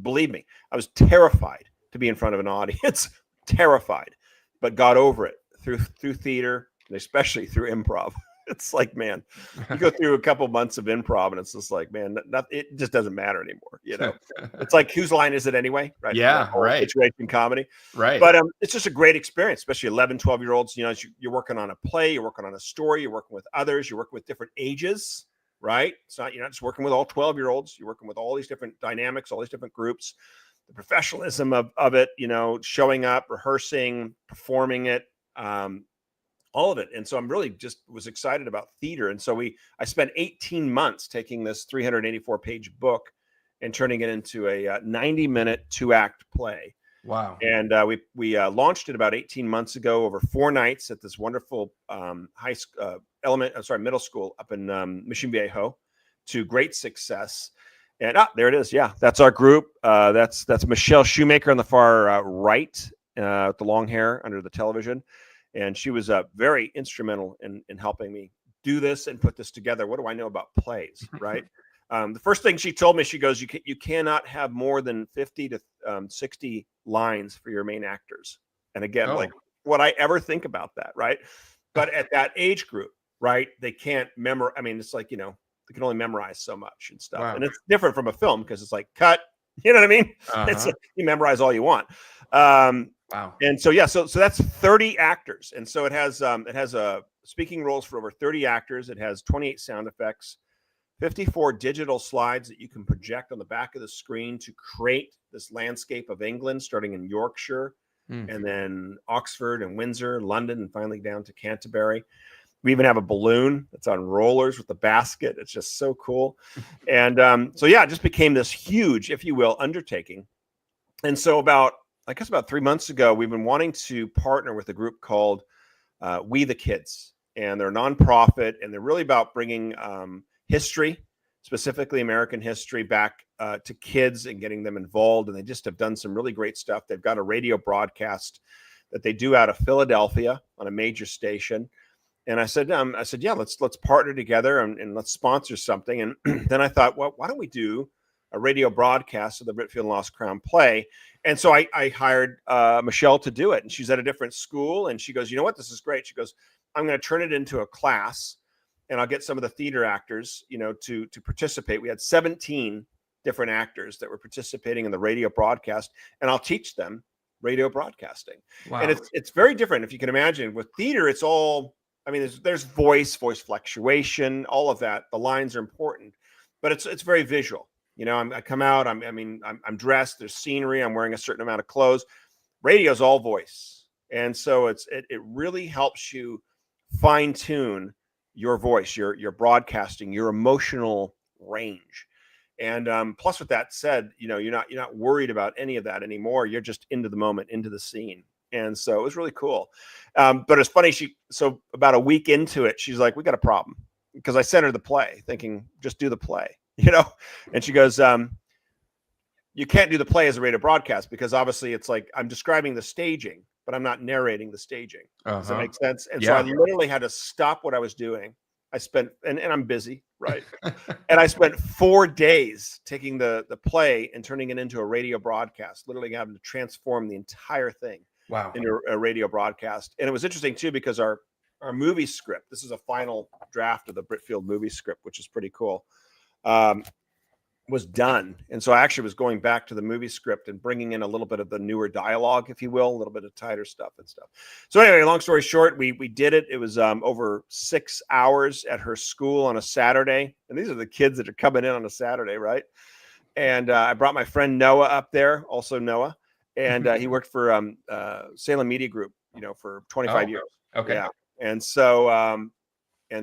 believe me, I was terrified to be in front of an audience, terrified, but got over it through theater, and especially through improv. It's like, man, you go through a couple months of improv and it's just like, man, it just doesn't matter anymore. It's like, whose line is it anyway? Right. Yeah. Right. Situation comedy. Right. But it's just a great experience, especially 11, 12-year-olds. You're working on a play, you're working on a story, you're working with others, you're working with different ages, right? You're not just working with all 12-year-olds, you're working with all these different dynamics, all these different groups, the professionalism of it, showing up, rehearsing, performing it, all of it. And so I'm really just was excited about theater. And so I spent 18 months taking this 384-page book and turning it into a 90-minute 2-act play. Wow. And we launched it about 18 months ago over 4 nights at this wonderful middle school up in Mission Viejo, to great success. And there it is. Yeah, that's our group. That's Michelle Shoemaker on the far right, with the long hair under the television. And she was very instrumental in helping me do this and put this together. What do I know about plays, right? The first thing she told me, she goes, you cannot have more than 50 to 60 lines for your main actors. And again, like, would I ever think about that, right? But at that age group, right, they can't memorize. I mean, it's like, they can only memorize so much and stuff. Wow. And it's different from a film because it's like, cut, you know what I mean? It's you memorize all you want. Wow. And so, so that's 30 actors. And so it has speaking roles for over 30 actors. It has 28 sound effects, 54 digital slides that you can project on the back of the screen to create this landscape of England, starting in Yorkshire and then Oxford and Windsor, London, and finally down to Canterbury. We even have a balloon that's on rollers with the basket. It's just so cool. And it just became this huge, if you will, undertaking. And so about 3 months ago, we've been wanting to partner with a group called We the Kids. And they're a nonprofit, and they're really about bringing history, specifically American history, back to kids and getting them involved. And they just have done some really great stuff. They've got a radio broadcast that they do out of Philadelphia on a major station. And I said, yeah, let's partner together and let's sponsor something. And then I thought, well, why don't we do a radio broadcast of the Britfield and Lost Crown play. And so I hired Michelle to do it. And she's at a different school. And she goes, you know what? This is great. She goes, I'm going to turn it into a class, and I'll get some of the theater actors, to participate. We had 17 different actors that were participating in the radio broadcast, and I'll teach them radio broadcasting. Wow. And it's very different. If you can imagine, with theater, it's all, there's voice fluctuation, all of that. The lines are important, but it's very visual. I come out, I'm dressed, there's scenery, I'm wearing a certain amount of clothes. Radio's all voice. And so it really helps you fine tune your voice, your broadcasting, your emotional range. And plus, with that said, you're not worried about any of that anymore. You're just into the moment, into the scene. And so it was really cool. But it's funny. So about a week into it, she's like, we got a problem, because I sent her the play thinking, just do the play, and she goes, you can't do the play as a radio broadcast, because obviously it's like I'm describing the staging, but I'm not narrating the staging. Does that make sense? And so I literally had to stop what I was doing. I spent, and I'm busy, right? And I spent 4 days taking the play and turning it into a radio broadcast, literally having to transform the entire thing into a radio broadcast. And it was interesting too, because our movie script, this is a final draft of the Britfield movie script, which is pretty cool, was done. And so I actually was going back to the movie script and bringing in a little bit of the newer dialogue, if you will, a little bit of tighter stuff and stuff. So anyway, long story short, we did it. It was over 6 hours at her school on a Saturday. And these are the kids that are coming in on a Saturday, right? And I brought my friend Noah up there, also Noah. And he worked for Salem Media Group, for 25 years. Okay. Yeah. And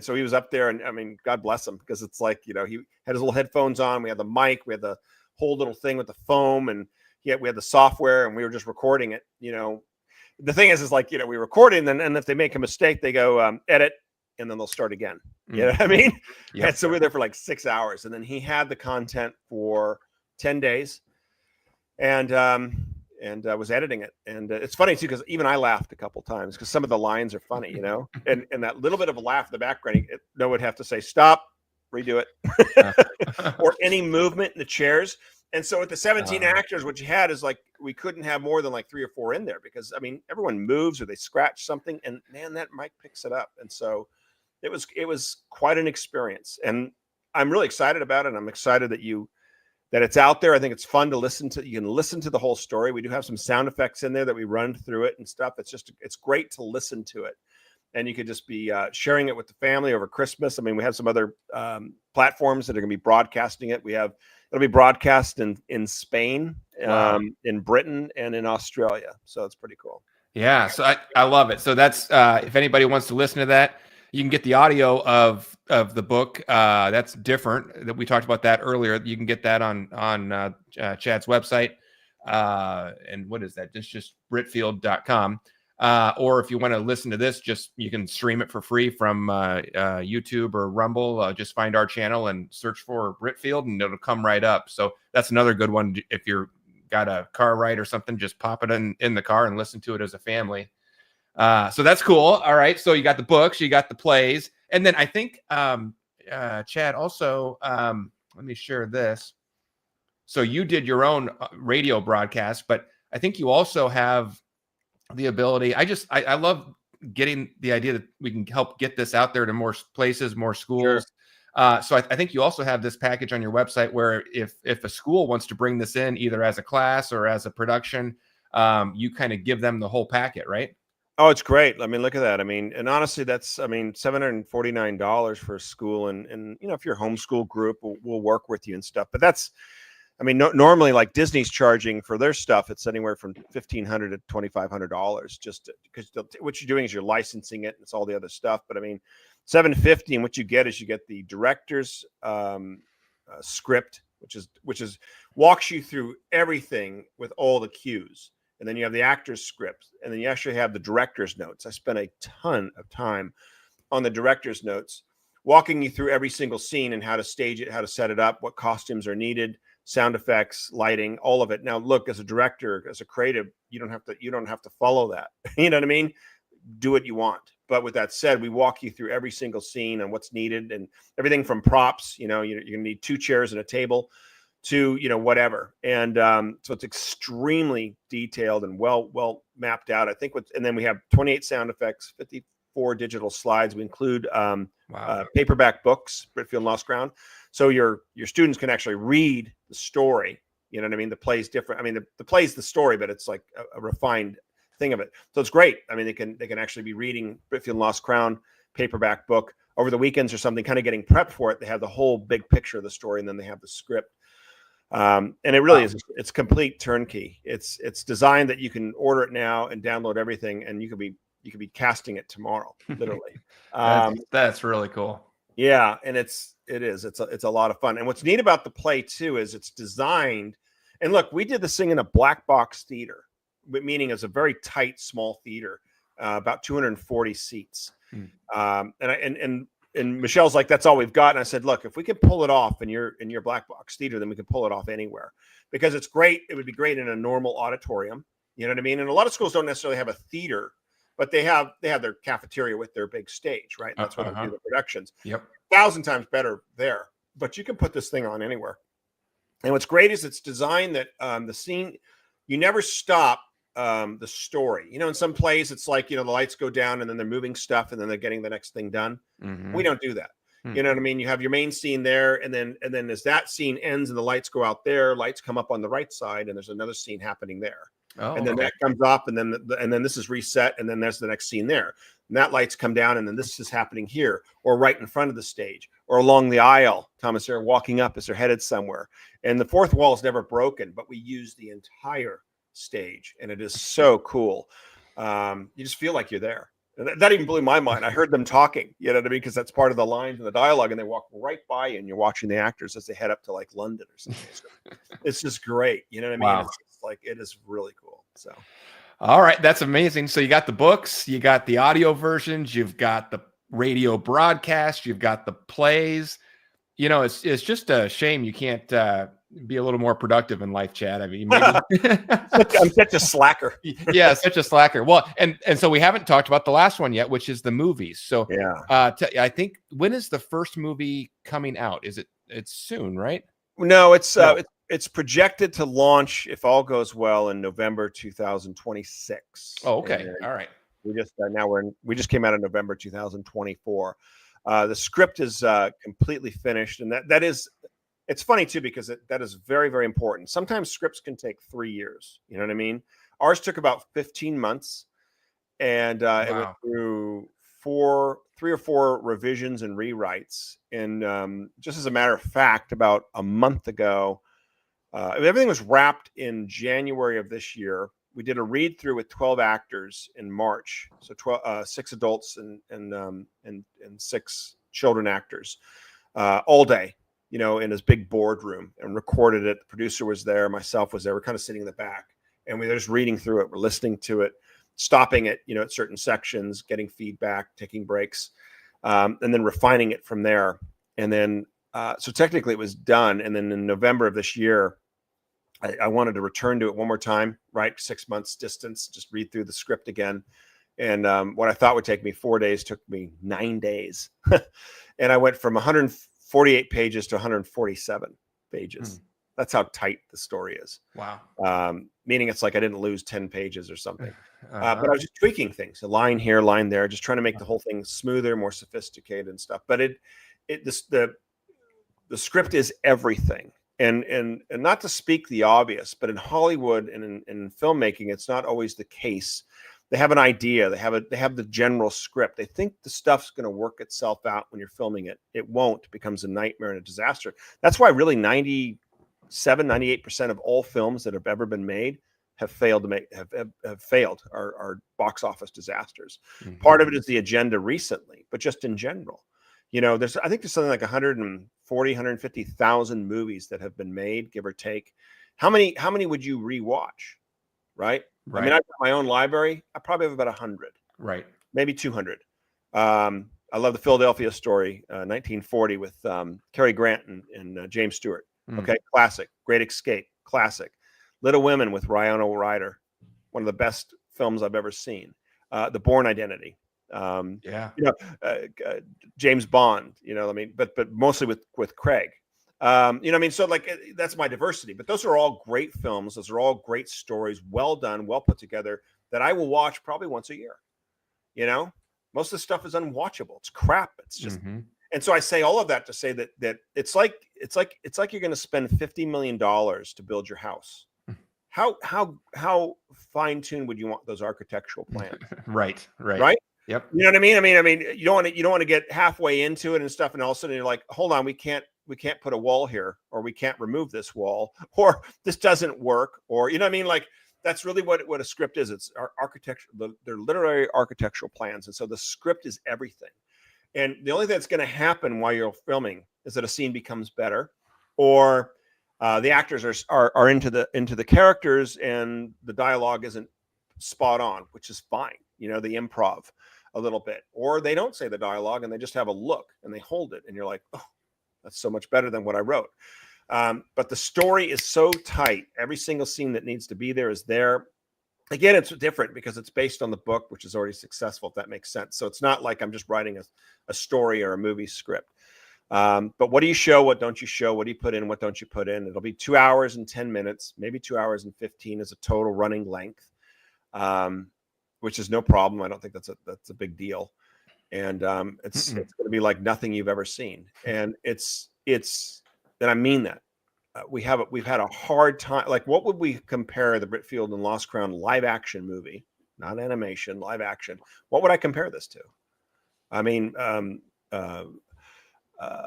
so he was up there, and God bless him, because it's like, he had his little headphones on. We had the mic, we had the whole little thing with the foam, and we had the software, and we were just recording it. The thing is like, we record it, and if they make a mistake, they go edit, and then they'll start again. You know what I mean? Yep. And so we were there for like 6 hours, and then he had the content for 10 days, and I was editing it. And it's funny too, because even I laughed a couple times, because some of the lines are funny, and that little bit of a laugh in the background, Noah would have to say, stop, redo it, or any movement in the chairs. And so with the 17 actors, what you had is like, we couldn't have more than like 3 or 4 in there, because everyone moves or they scratch something, and man, that mic picks it up. And so it was quite an experience, and I'm really excited about it. I'm excited that it's out there. I think it's fun to listen to. You can listen to the whole story. We do have some sound effects in there that we run through it and stuff. It's great to listen to it. And you could just be sharing it with the family over Christmas. We have some other platforms that are going to be broadcasting it. It'll be broadcast in Spain, in Britain, and in Australia. So it's pretty cool. Yeah. So I love it. So that's, if anybody wants to listen to that, you can get the audio of the book. That's different. That we talked about that earlier. You can get that on Chad's website. And what is that? It's just Britfield.com. Or if you want to listen to this, you can stream it for free from YouTube or Rumble. Just find our channel and search for Britfield, and it'll come right up. So that's another good one. If you're got a car ride or something, just pop it in the car and listen to it as a family. So that's cool. All right. So you got the books, you got the plays. And then I think, Chad, also, let me share this. So you did your own radio broadcast, but I think you also have the ability. I love getting the idea that we can help get this out there to more places, more schools. Sure. So I think you also have this package on your website where if a school wants to bring this in either as a class or as a production, you kind of give them the whole packet, right? Oh, it's great. Look at that. And honestly, that's, $749 for a school. And if you're a homeschool group, we'll work with you and stuff. But that's, normally like Disney's charging for their stuff, it's anywhere from $1,500 to $2,500 just because what you're doing is you're licensing it and it's all the other stuff. But $750, and what you get is you get the director's script, which is walks you through everything with all the cues. And then you have the actor's script, and then you actually have the director's notes. I spent a ton of time on the director's notes, walking you through every single scene and how to stage it, how to set it up, what costumes are needed, sound effects, lighting, all of it. Now, look, as a director, as a creative, you don't have to follow that. You know what I mean? Do what you want. But with that said, we walk you through every single scene and what's needed, and everything from props. You're going to need 2 chairs and a table, to, whatever. And so it's extremely detailed and well mapped out. I think and then we have 28 sound effects, 54 digital slides. We include paperback books, Britfield Lost Ground. So your students can actually read the story. You know what I mean? The play's different. I mean, the play's the story, but it's like a refined thing of it. So it's great. I mean, they can actually be reading Britfield Lost Crown paperback book over the weekends or something, kind of getting prepped for it. They have the whole big picture of the story, and then they have the script. And it really is, it's complete turnkey. It's designed that you can order it now and download everything, and you could be casting it tomorrow, literally. That's really cool. Yeah. And it's a lot of fun. And what's neat about the play too, is it's designed, and look, we did this thing in a black box theater, meaning it's a very tight, small theater, about 240 seats. And Michelle's like, that's all we've got. And I said, look, if we can pull it off in your black box theater, then we can pull it off anywhere, because it's great. It would be great in a normal auditorium. You know what I mean? And a lot of schools don't necessarily have a theater, but they have their cafeteria with their big stage, right? And that's where they do the productions. Yep. 1,000 times better there, but you can put this thing on anywhere. And what's great is it's designed that the scene, you never stop the story. In some plays, it's like, the lights go down and then they're moving stuff and then they're getting the next thing done. Mm-hmm. We don't do that. You know what I mean? You have your main scene there, and then as that scene ends and the lights go out there, lights come up on the right side, and there's another scene happening there. And then that comes up, and then this is reset, and then there's the next scene there. And that lights come down, and then this is happening here, or right in front of the stage, or along the aisle. Thomas, they're walking up as they're headed somewhere. And the fourth wall is never broken, but we use the entire stage, and it is so cool. You just feel like you're there. And that even blew my mind. I heard them talking, you know what I mean? Because that's part of the lines and the dialogue, and they walk right by you, and you're watching the actors as they head up to like London or something. So it's just great. You know what I mean? Wow. It's like, it is really cool. So, all right, that's amazing. So you got the books, you got the audio versions, you've got the radio broadcast, you've got the plays. It's just a shame you can't be a little more productive in life, Chad. I mean, maybe... I'm such a slacker. Yeah, such a slacker. Well, and so we haven't talked about the last one yet, which is the movies. So yeah, I think, when is the first movie coming out? It's soon, right? No, it's projected to launch, if all goes well, in November 2026. Oh, okay. All right. We just came out in November 2024. The script is completely finished, and that is, it's funny too, because that is very, very important. Sometimes scripts can take 3 years. You know what I mean? Ours took about 15 months, and it went through 3 or 4 revisions and rewrites. And just as a matter of fact, about a month ago, everything was wrapped in January of this year. We did a read through with 12 actors in March, so 6 adults and 6 children actors, all day, in this big boardroom, and recorded it. The producer was there, myself was there. We're kind of sitting in the back, and we're just reading through it. We're listening to it, stopping it, at certain sections, getting feedback, taking breaks, and then refining it from there. And then, so technically it was done. And then in November of this year, I wanted to return to it one more time, right? 6 months distance, just read through the script again. And what I thought would take me 4 days took me 9 days. And I went from 148 pages to 147 pages. That's how tight the story is. Wow. Meaning it's like I didn't lose 10 pages or something. But I was just tweaking things, a line here, line there, just trying to make the whole thing smoother, more sophisticated and stuff. But the script is everything. And not to speak the obvious, but in Hollywood and in filmmaking, it's not always the case. They have an idea. They have the general script. They think the stuff's going to work itself out when you're filming it. It won't. It becomes a nightmare and a disaster. That's why really 98% of all films that have ever been made have failed to make, have failed, are box office disasters. Mm-hmm. Part of it is the agenda recently, but just in general. I think there's something like 150,000 movies that have been made, give or take. How many would you rewatch? Right. I mean, I've got my own library. I probably have about 100. Right. Maybe 200. I love the Philadelphia Story, 1940 with Cary Grant and James Stewart. Okay. Classic. Great Escape. Classic. Little Women with Winona Ryder. One of the best films I've ever seen. The Bourne Identity. James Bond, but mostly with Craig. You know what I mean? So like, that's my diversity, but those are all great films. Those are all great stories, well done, well put together, that I will watch probably once a year. You know, most of the stuff is unwatchable. It's crap. It's just, and so I say all of that to say that it's like you're going to spend $50 million to build your house. How fine tuned would you want those architectural plans? Right. Yep. You know what I mean? I mean, you don't want to get halfway into it and stuff, and all of a sudden you're like, hold on, we can't put a wall here, or we can't remove this wall, or this doesn't work, or you know what I mean? Like, that's really what a script is. It's our architecture, they're literary architectural plans, and so the script is everything. And the only thing that's going to happen while you're filming is that a scene becomes better, or the actors are into the characters, and the dialogue isn't spot on, which is fine. You know, the improv a little bit, or they don't say the dialogue and they just have a look and they hold it, and you're like, oh, that's so much better than what I wrote. But the story is so tight. Every single scene that needs to be there is there. Again, it's different because it's based on the book, which is already successful, if that makes sense. So it's not like I'm just writing a story or a movie script. But what do you show? What don't you show? What do you put in? What don't you put in? It'll be 2 hours and 10 minutes, maybe 2 hours and 15 as a total running length, which is no problem. I don't think that's a big deal. And it's going to be like nothing you've ever seen. And and I mean that. We've had a hard time. Like, what would we compare the Britfield and Lost Crown live action movie, not animation, live action? What would I compare this to? I mean,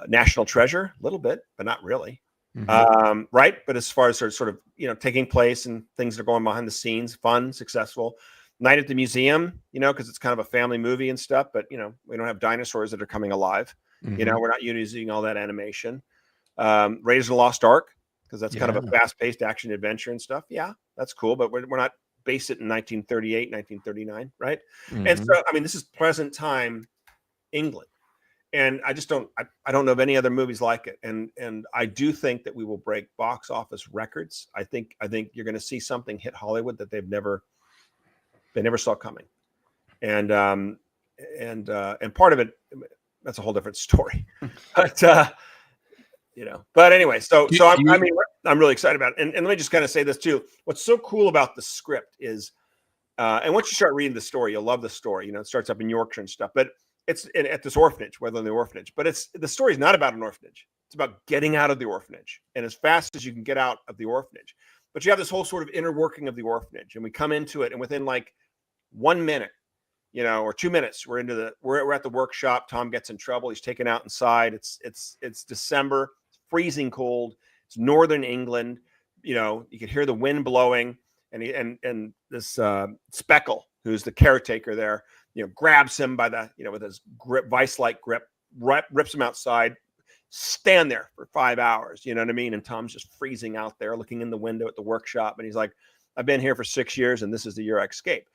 National Treasure, a little bit, but not really. Right. But as far as sort of, you know, taking place and things that are going behind the scenes, fun, successful. Night at the Museum, you know, because it's kind of a family movie and stuff, but, you know, we don't have dinosaurs that are coming alive. You know, we're not using all that animation. Raiders of the Lost Ark, because that's kind of a fast-paced action adventure and stuff. Yeah, that's cool, but we're not based it in 1938, 1939, right? And so, I mean, this is present time England, and I just don't know of any other movies like it. And I do think that we will break box office records. I think you're going to see something hit Hollywood that they never saw coming, and part of it, that's a whole different story, but. You know, but anyway, so I'm really excited about it. And let me just kind of say this too. What's so cool about the script is, and once you start reading the story, you'll love the story. You know, it starts up in Yorkshire and stuff, but it's at this orphanage, whether in the orphanage, but the story is not about an orphanage. It's about getting out of the orphanage, and as fast as you can get out of the orphanage. But you have this whole sort of inner working of the orphanage, and we come into it, and within like 1 minute, you know, or 2 minutes, we're at the workshop. Tom gets in trouble. He's taken out inside. It's December. Freezing cold. It's northern England. You know, you can hear the wind blowing, and this Speckle, who's the caretaker there, you know, grabs him by the, you know, with his grip, vice-like grip, rips him outside. Stand there for 5 hours. You know what I mean? And Tom's just freezing out there, looking in the window at the workshop, and he's like, "I've been here for 6 years, and this is the year I escape."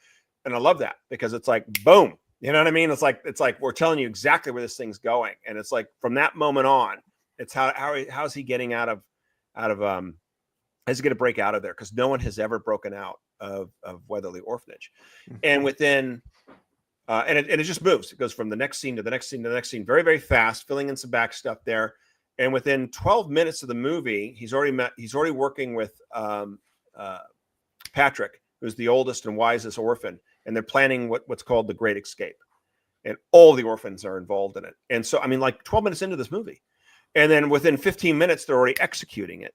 And I love that because it's like, boom. You know what I mean? It's like we're telling you exactly where this thing's going, and it's like from that moment on. It's how's he getting out of how's he going to break out of there? Because no one has ever broken out of Weatherly Orphanage, and within and it just moves. It goes from the next scene to the next scene to the next scene, very, very fast, filling in some back stuff there. And within 12 minutes of the movie, he's already working with Patrick, who's the oldest and wisest orphan, and they're planning what's called the Great Escape, and all the orphans are involved in it. And so, I mean, like 12 minutes into this movie. And then within 15 minutes, they're already executing it.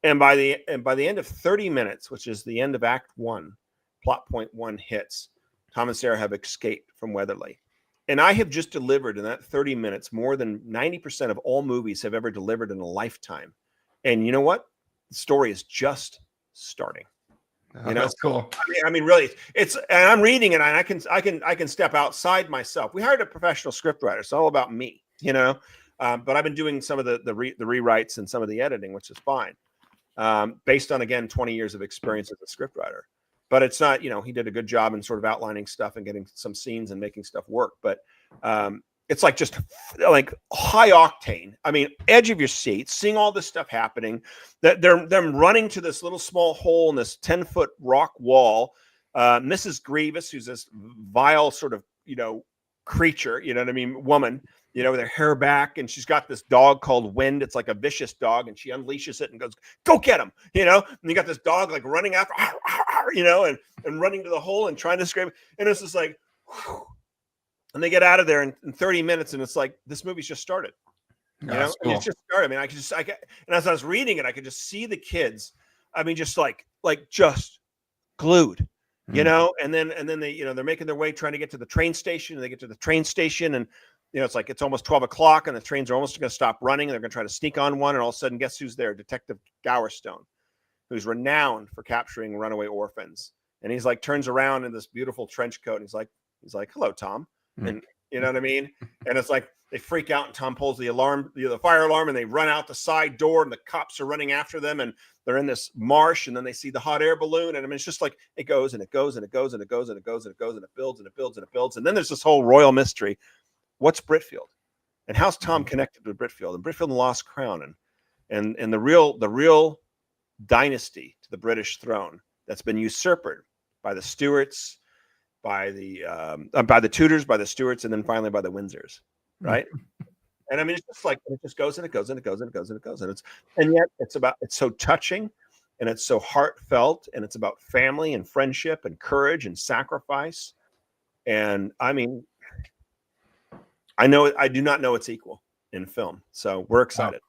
And by the end of 30 minutes, which is the end of Act 1, plot point 1 hits, Tom and Sarah have escaped from Weatherly. And I have just delivered in that 30 minutes more than 90% of all movies have ever delivered in a lifetime. And you know what? The story is just starting. You know, that's cool. I mean, really, and I'm reading it, and I can step outside myself. We hired a professional scriptwriter. It's all about me, you know. But I've been doing some of the rewrites and some of the editing, which is fine, based on, again, 20 years of experience as a scriptwriter. But it's not, you know, he did a good job in sort of outlining stuff and getting some scenes and making stuff work. But it's like just like high octane. I mean, edge of your seat, seeing all this stuff happening. That they're running to this little small hole in this 10-foot rock wall. Mrs. Grievous, who's this vile sort of, you know, creature, you know what I mean, woman, with her hair back, and she's got this dog called Wind. It's like a vicious dog, and she unleashes it and goes, "Go get him!" And you got this dog like running after, and running to the hole and trying to scrape. And it's just like, whew. And they get out of there in 30 minutes, and it's like this movie's just started. Cool. And it's just started. I mean, and as I was reading it, I could just see the kids. I mean, just like just glued. And then they, they're making their way trying to get to the train station, and they get to the train station, and it's almost 12 o'clock, and the trains are almost going to stop running, and they're going to try to sneak on one, and all of a sudden, guess who's there? Detective Gowerstone, who's renowned for capturing runaway orphans, and he's like turns around in this beautiful trench coat, and he's like, "Hello, Tom," and you know what I mean? And it's like they freak out, and Tom pulls the alarm, the fire alarm, and they run out the side door, and the cops are running after them, and they're in this marsh, and then they see the hot air balloon, and I mean, it's just like it goes and it goes and it goes and it goes and it goes and it goes and it builds and it builds and it builds, and then there's this whole royal mystery. What's Britfield, and how's Tom connected with Britfield, and Britfield and the Lost Crown, and the real dynasty to the British throne that's been usurped by the Stewarts, by the Tudors, by the Stewarts, and then finally by the Windsors, right? And I mean, it's just like it just goes and it goes and it goes and it goes and it goes, and yet it's so touching, and it's so heartfelt, and it's about family and friendship and courage and sacrifice, and I mean, I do not know its equal in film, so we're excited.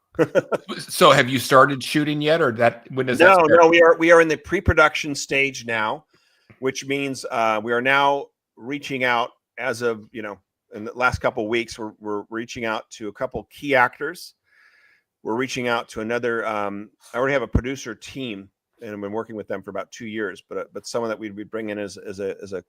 So, have you started shooting yet, or when does that start? No, we are in the pre-production stage now, which means we are now reaching out as of in the last couple of weeks. We're reaching out to a couple key actors. We're reaching out to another. I already have a producer team, and I've been working with them for about 2 years. But someone that we'd be bringing in as a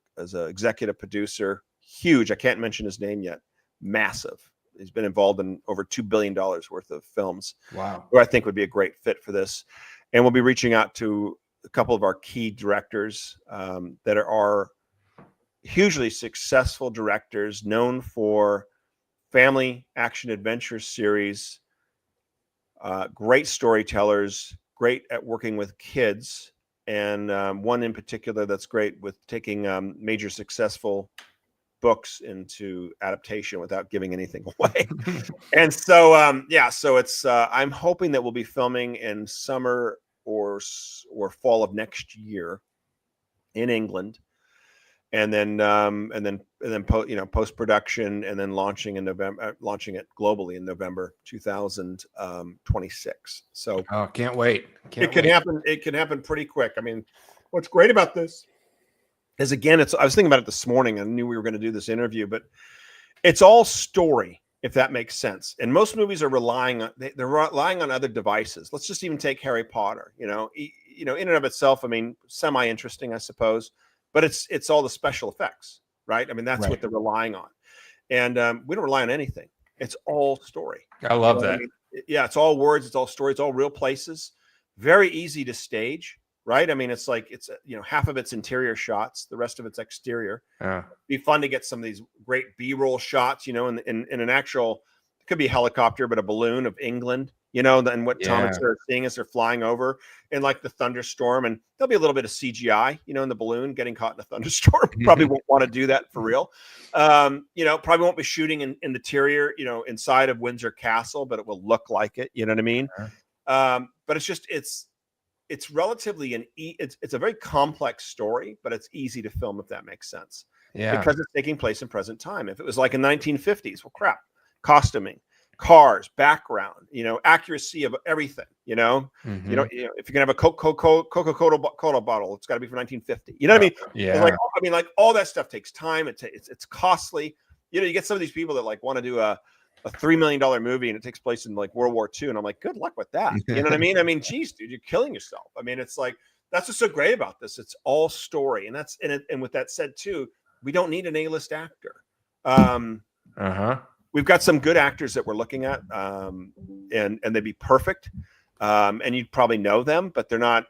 executive producer, huge. I can't mention his name yet. Massive. He's been involved in over $2 billion worth of films. Wow. Who I think would be a great fit for this. And we'll be reaching out to a couple of our key directors that are hugely successful directors, known for family action adventure series, great storytellers, great at working with kids, and one in particular that's great with taking major successful books into adaptation without giving anything away. And so so it's I'm hoping that we'll be filming in summer or fall of next year in England, and then post production, and then launching in November, launching it globally in November 2026. So can't wait. It can happen pretty quick. I mean, what's great about this is, again, I was thinking about it this morning. I knew we were going to do this interview, but it's all story, if that makes sense. And most movies are relying on other devices. Let's just even take Harry Potter. In and of itself, I mean, semi-interesting, I suppose, but it's all the special effects, right? I mean, that's what they're relying on, and we don't rely on anything. It's all story. I love that. I mean, it's all words, it's all story, it's all real places. Very easy to stage. Right. I mean, it's like half of it's interior shots, the rest of it's exterior. It'd be fun to get some of these great B-roll shots, in an actual, it could be a helicopter, but a balloon of England, and what Tom and Sarah are seeing as they're flying over, and like the thunderstorm, and there'll be a little bit of CGI, in the balloon getting caught in a thunderstorm. Probably won't want to do that for real. Probably won't be shooting in the interior, inside of Windsor Castle, but it will look like it. You know what I mean? But it's relatively it's a very complex story, but it's easy to film, if that makes sense. Yeah. Because it's taking place in present time. If it was like in 1950s, well, crap, costuming, cars, background, accuracy of everything, if you're gonna have a Coca-Cola bottle, it's got to be from 1950. You know what I mean? Yeah. Like all that stuff takes time. It's costly. You get some of these people that like want to do a $3 million movie, and it takes place in like World War II. And I'm like, good luck with that. You know what I mean? I mean, geez, dude, you're killing yourself. I mean, it's like, that's what's so great about this. It's all story. And that's, and with that said too, we don't need an A-list actor. We've got some good actors that we're looking at, and they'd be perfect. And you'd probably know them, but they're not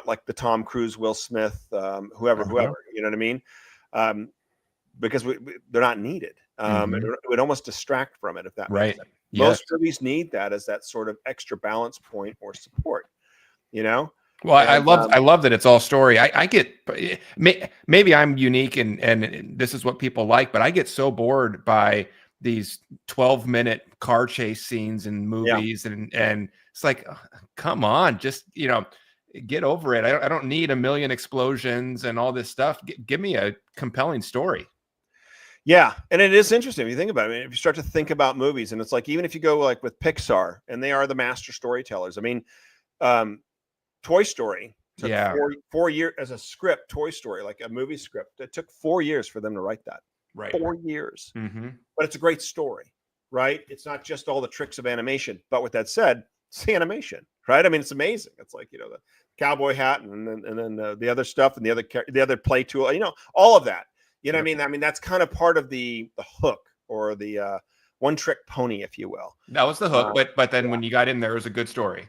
like the Tom Cruise, Will Smith, whoever, you know what I mean? Because they're not needed. It would almost distract from it, if that makes sense. Most movies need that as that sort of extra balance point or support, Well, I love that it's all story. I get, maybe I'm unique and this is what people like, but I get so bored by these 12-minute car chase scenes in Yeah. movies, and it's like, come on, just get over it. I don't need a million explosions and all this stuff. Give me a compelling story. Yeah, and it is interesting if you think about it. I mean, if you start to think about movies, and it's like, even if you go like with Pixar, and they are the master storytellers. I mean, Toy Story took Yeah. 4 years as a script. Toy Story, like a movie script, it took 4 years for them to write that. Right. 4 years. Mm-hmm. But it's a great story, right? It's not just all the tricks of animation. But with that said, it's the animation, right? I mean, it's amazing. It's like, the cowboy hat, and then the other stuff, and the other play tool, all of that. What I mean? I mean, that's kind of part of the hook, or the one trick pony, if you will. That was the hook, but then when you got in there, it was a good story.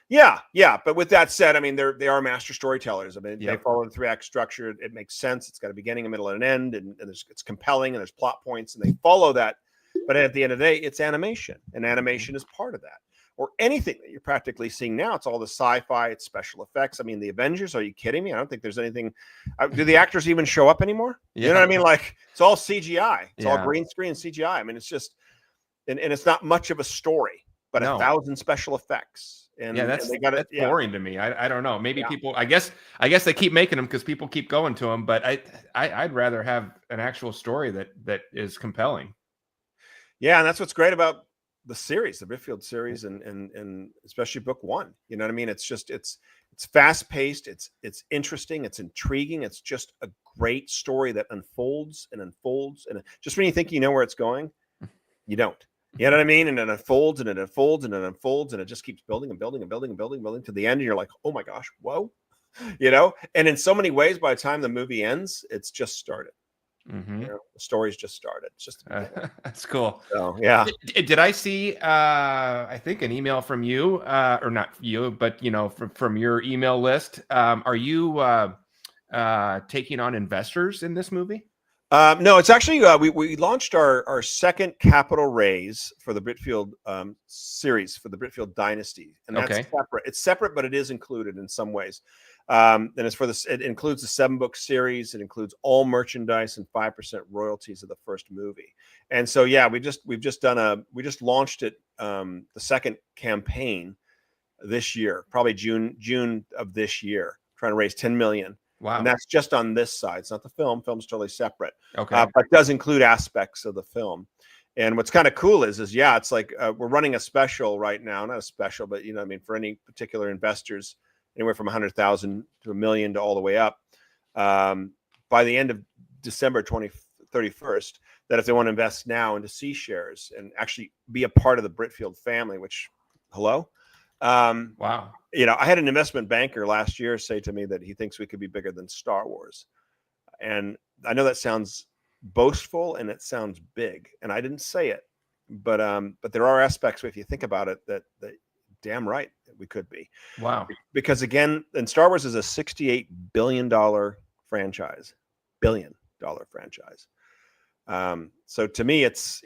Yeah. But with that said, I mean, they are master storytellers. I mean, they follow the 3-act structure. It makes sense. It's got a beginning, a middle, and an end, and it's compelling, and there's plot points, and they follow that. But at the end of the day, it's animation, and animation is part of that. Or anything that you're practically seeing now, it's all the sci-fi, it's special effects. I mean, the Avengers, are you kidding me? I don't think there's anything. Do the actors even show up anymore? You know what I mean? Like, it's all CGI. It's all green screen CGI. I mean, it's just, and it's not much of a story, but 1,000 special effects. And that's boring to me. I don't know. Maybe people, I guess they keep making them because people keep going to them. But I'd rather have an actual story that is compelling. Yeah, and that's what's great about the series, the Bitfield series, and especially book 1. You know what I mean? It's just it's fast paced, it's interesting, it's intriguing, it's just a great story that unfolds and unfolds, and just when you think you know where it's going, you don't. You know what I mean? And it unfolds and it unfolds and it unfolds, and it just keeps building and building and building and building and building to the end, and you're like, oh my gosh, whoa, And in so many ways, by the time the movie ends, it's just started. Mm-hmm. The story's just started. It's just that's cool. So yeah. Did I see? I think an email from you, or not you, but from your email list. Are you taking on investors in this movie? No, it's actually we launched our second capital raise for the Britfield series, for the Britfield Dynasty, and that's separate. It's separate, but it is included in some ways. And it's for this. It includes the 7-book series. It includes all merchandise and 5% royalties of the first movie. And so we've just launched it, the second campaign this year, probably June of this year, trying to raise 10 million. Wow. And that's just on this side. It's not the film. Film's totally separate. Okay. But does include aspects of the film. And what's kind of cool is it's like we're running a special right now. Not a special, but for any particular investors, anywhere from 100,000 to $1 million to all the way up, by the end of December 31st, that if they want to invest now into C shares and actually be a part of the Britfield family, which, hello? Wow. I had an investment banker last year say to me that he thinks we could be bigger than Star Wars. And I know that sounds boastful and it sounds big, and I didn't say it, but there are aspects, if you think about it, that damn right we could be. Wow. Because again, and Star Wars is a $68 billion franchise. So to me, it's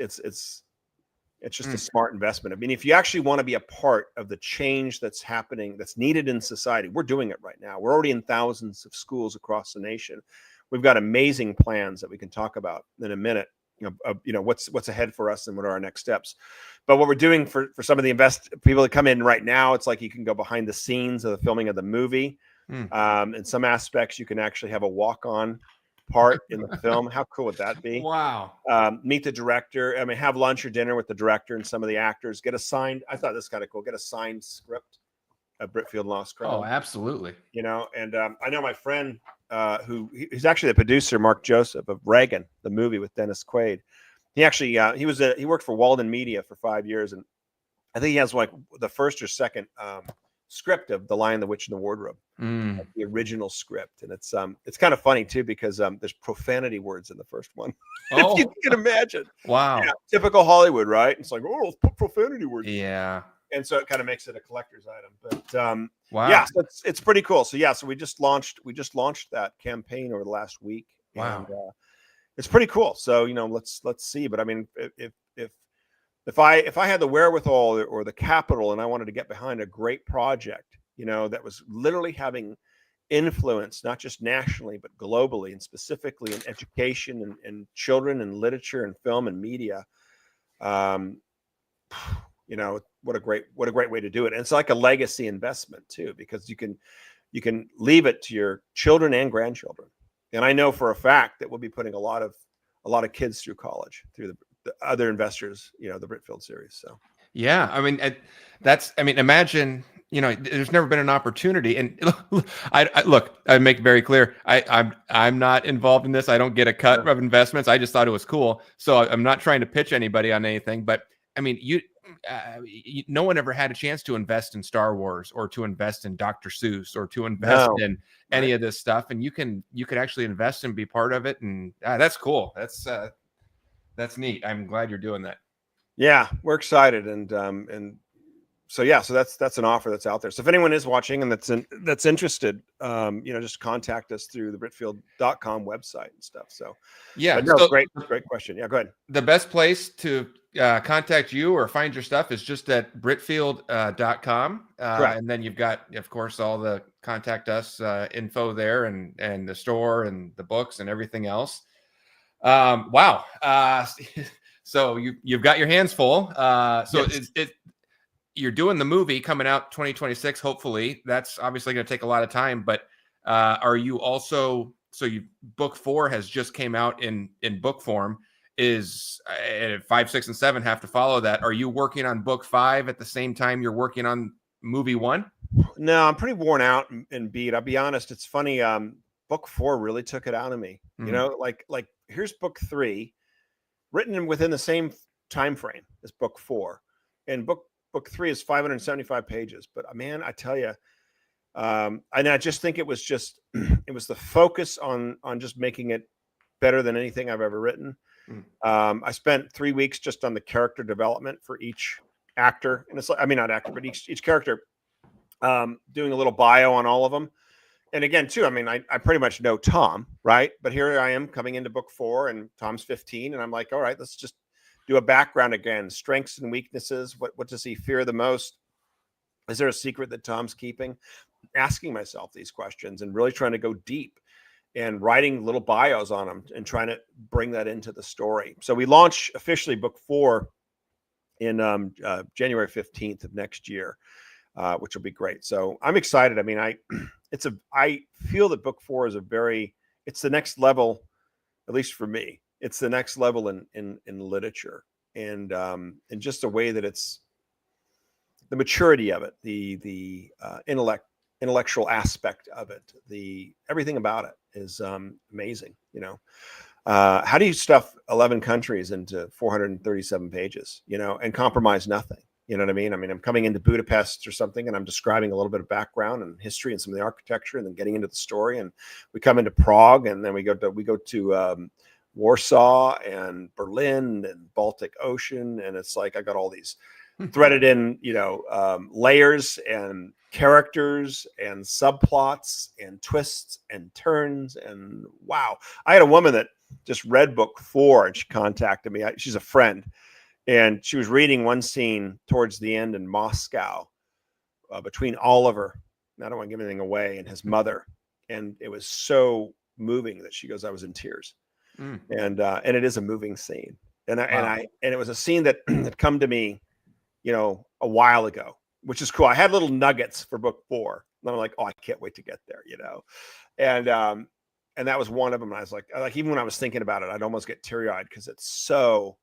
just a smart investment. I mean, if you actually want to be a part of the change that's happening, that's needed in society, we're doing it right now. We're already in thousands of schools across the nation. We've got amazing plans that we can talk about in a minute. What's ahead for us and what are our next steps. But what we're doing for some of the people that come in right now, it's like you can go behind the scenes of the filming of the movie. In some aspects, you can actually have a walk-on part in the film. How cool would that be? Wow. Meet the director. I mean, have lunch or dinner with the director and some of the actors. Get a signed. I thought this was kind of cool. Get a signed script of Britfield Lost Crown. Oh, absolutely. And I know my friend who's actually the producer, Mark Joseph, of Reagan, the movie with Dennis Quaid. He actually he worked for Walden Media for 5 years, and I think he has like the first or second script of The Lion, the Witch, and the Wardrobe, like the original script. And it's kind of funny too, because there's profanity words in the first one. Oh. If you can imagine. Wow. Typical Hollywood, right? It's like, oh, let's put profanity words. Yeah. And so it kind of makes it a collector's item. But wow. Yeah, so it's pretty cool. So we just launched that campaign over the last week. Wow. And it's pretty cool. So let's see. But I mean, if I had the wherewithal or the capital, and I wanted to get behind a great project, that was literally having influence, not just nationally, but globally, and specifically in education and children and literature and film and media. Um, what a great way to do it. And it's like a legacy investment too, because you can leave it to your children and grandchildren. And I know for a fact that we'll be putting a lot of kids through college through the other investors, the Britfield series. So yeah, I mean, imagine, there's never been an opportunity. And I make very clear, I'm not involved in this. I don't get a cut of investments. I just thought it was cool. So I'm not trying to pitch anybody on anything, but I mean, no one ever had a chance to invest in Star Wars or to invest in Dr. Seuss or to invest in any of this stuff. And you can actually invest and be part of it. And that's cool. That's neat. I'm glad you're doing that. Yeah, we're excited. And so that's an offer that's out there. So if anyone is watching and that's interested, just contact us through the Britfield.com website and stuff. So yeah, great question. Yeah, go ahead. The best place to contact you or find your stuff is just at Britfield.com. And then you've got, of course, all the contact us info there and the store and the books and everything else. Wow. So you've got your hands full. Yes. You're doing the movie coming out 2026. Hopefully, that's obviously going to take a lot of time. But are you also? So book 4 has just came out in book form. Is 5, 6, and 7 have to follow that? Are you working on book 5 at the same time you're working on movie 1? No, I'm pretty worn out and beat. I'll be honest. It's funny. Book 4 really took it out of me. Like here's book 3, written within the same time frame as book 4, and book 3 is 575 pages. But man, I tell you, and I just think it was the focus on just making it better than anything I've ever written. I spent 3 weeks just on the character development for each actor, and it's not actor, but each character, doing a little bio on all of them. And again, too, I pretty much know Tom, right? But here I am coming into book 4, and Tom's 15, and I'm like, all right, let's just do a background again. Strengths and weaknesses. What does he fear the most? Is there a secret that Tom's keeping? Asking myself these questions and really trying to go deep and writing little bios on them and trying to bring that into the story. So we launch officially book 4 in January 15th of next year, which will be great. So I'm excited. I feel that book 4 is it's the next level, at least for me. It's the next level in literature, and just the way that it's the maturity of it, the intellectual aspect of it, everything about it is amazing. How do you stuff 11 countries into 437 pages, and compromise nothing? You know what I mean? I'm coming into Budapest or something, and I'm describing a little bit of background and history and some of the architecture, and then getting into the story. And we come into Prague, and then we go to Warsaw and Berlin and Baltic Ocean, and it's like I got all these threaded in, layers and characters and subplots and twists and turns. And wow, I had a woman that just read book 4, and she contacted me. She's a friend. And she was reading one scene towards the end in Moscow between Oliver, I don't want to give anything away, and his mother. And it was so moving that she goes, I was in tears. And it is a moving scene. And it was a scene that had come to me, a while ago, which is cool. I had little nuggets for book 4. And I'm like, oh, I can't wait to get there, And that was one of them. And I was like, even when I was thinking about it, I'd almost get teary-eyed because it's so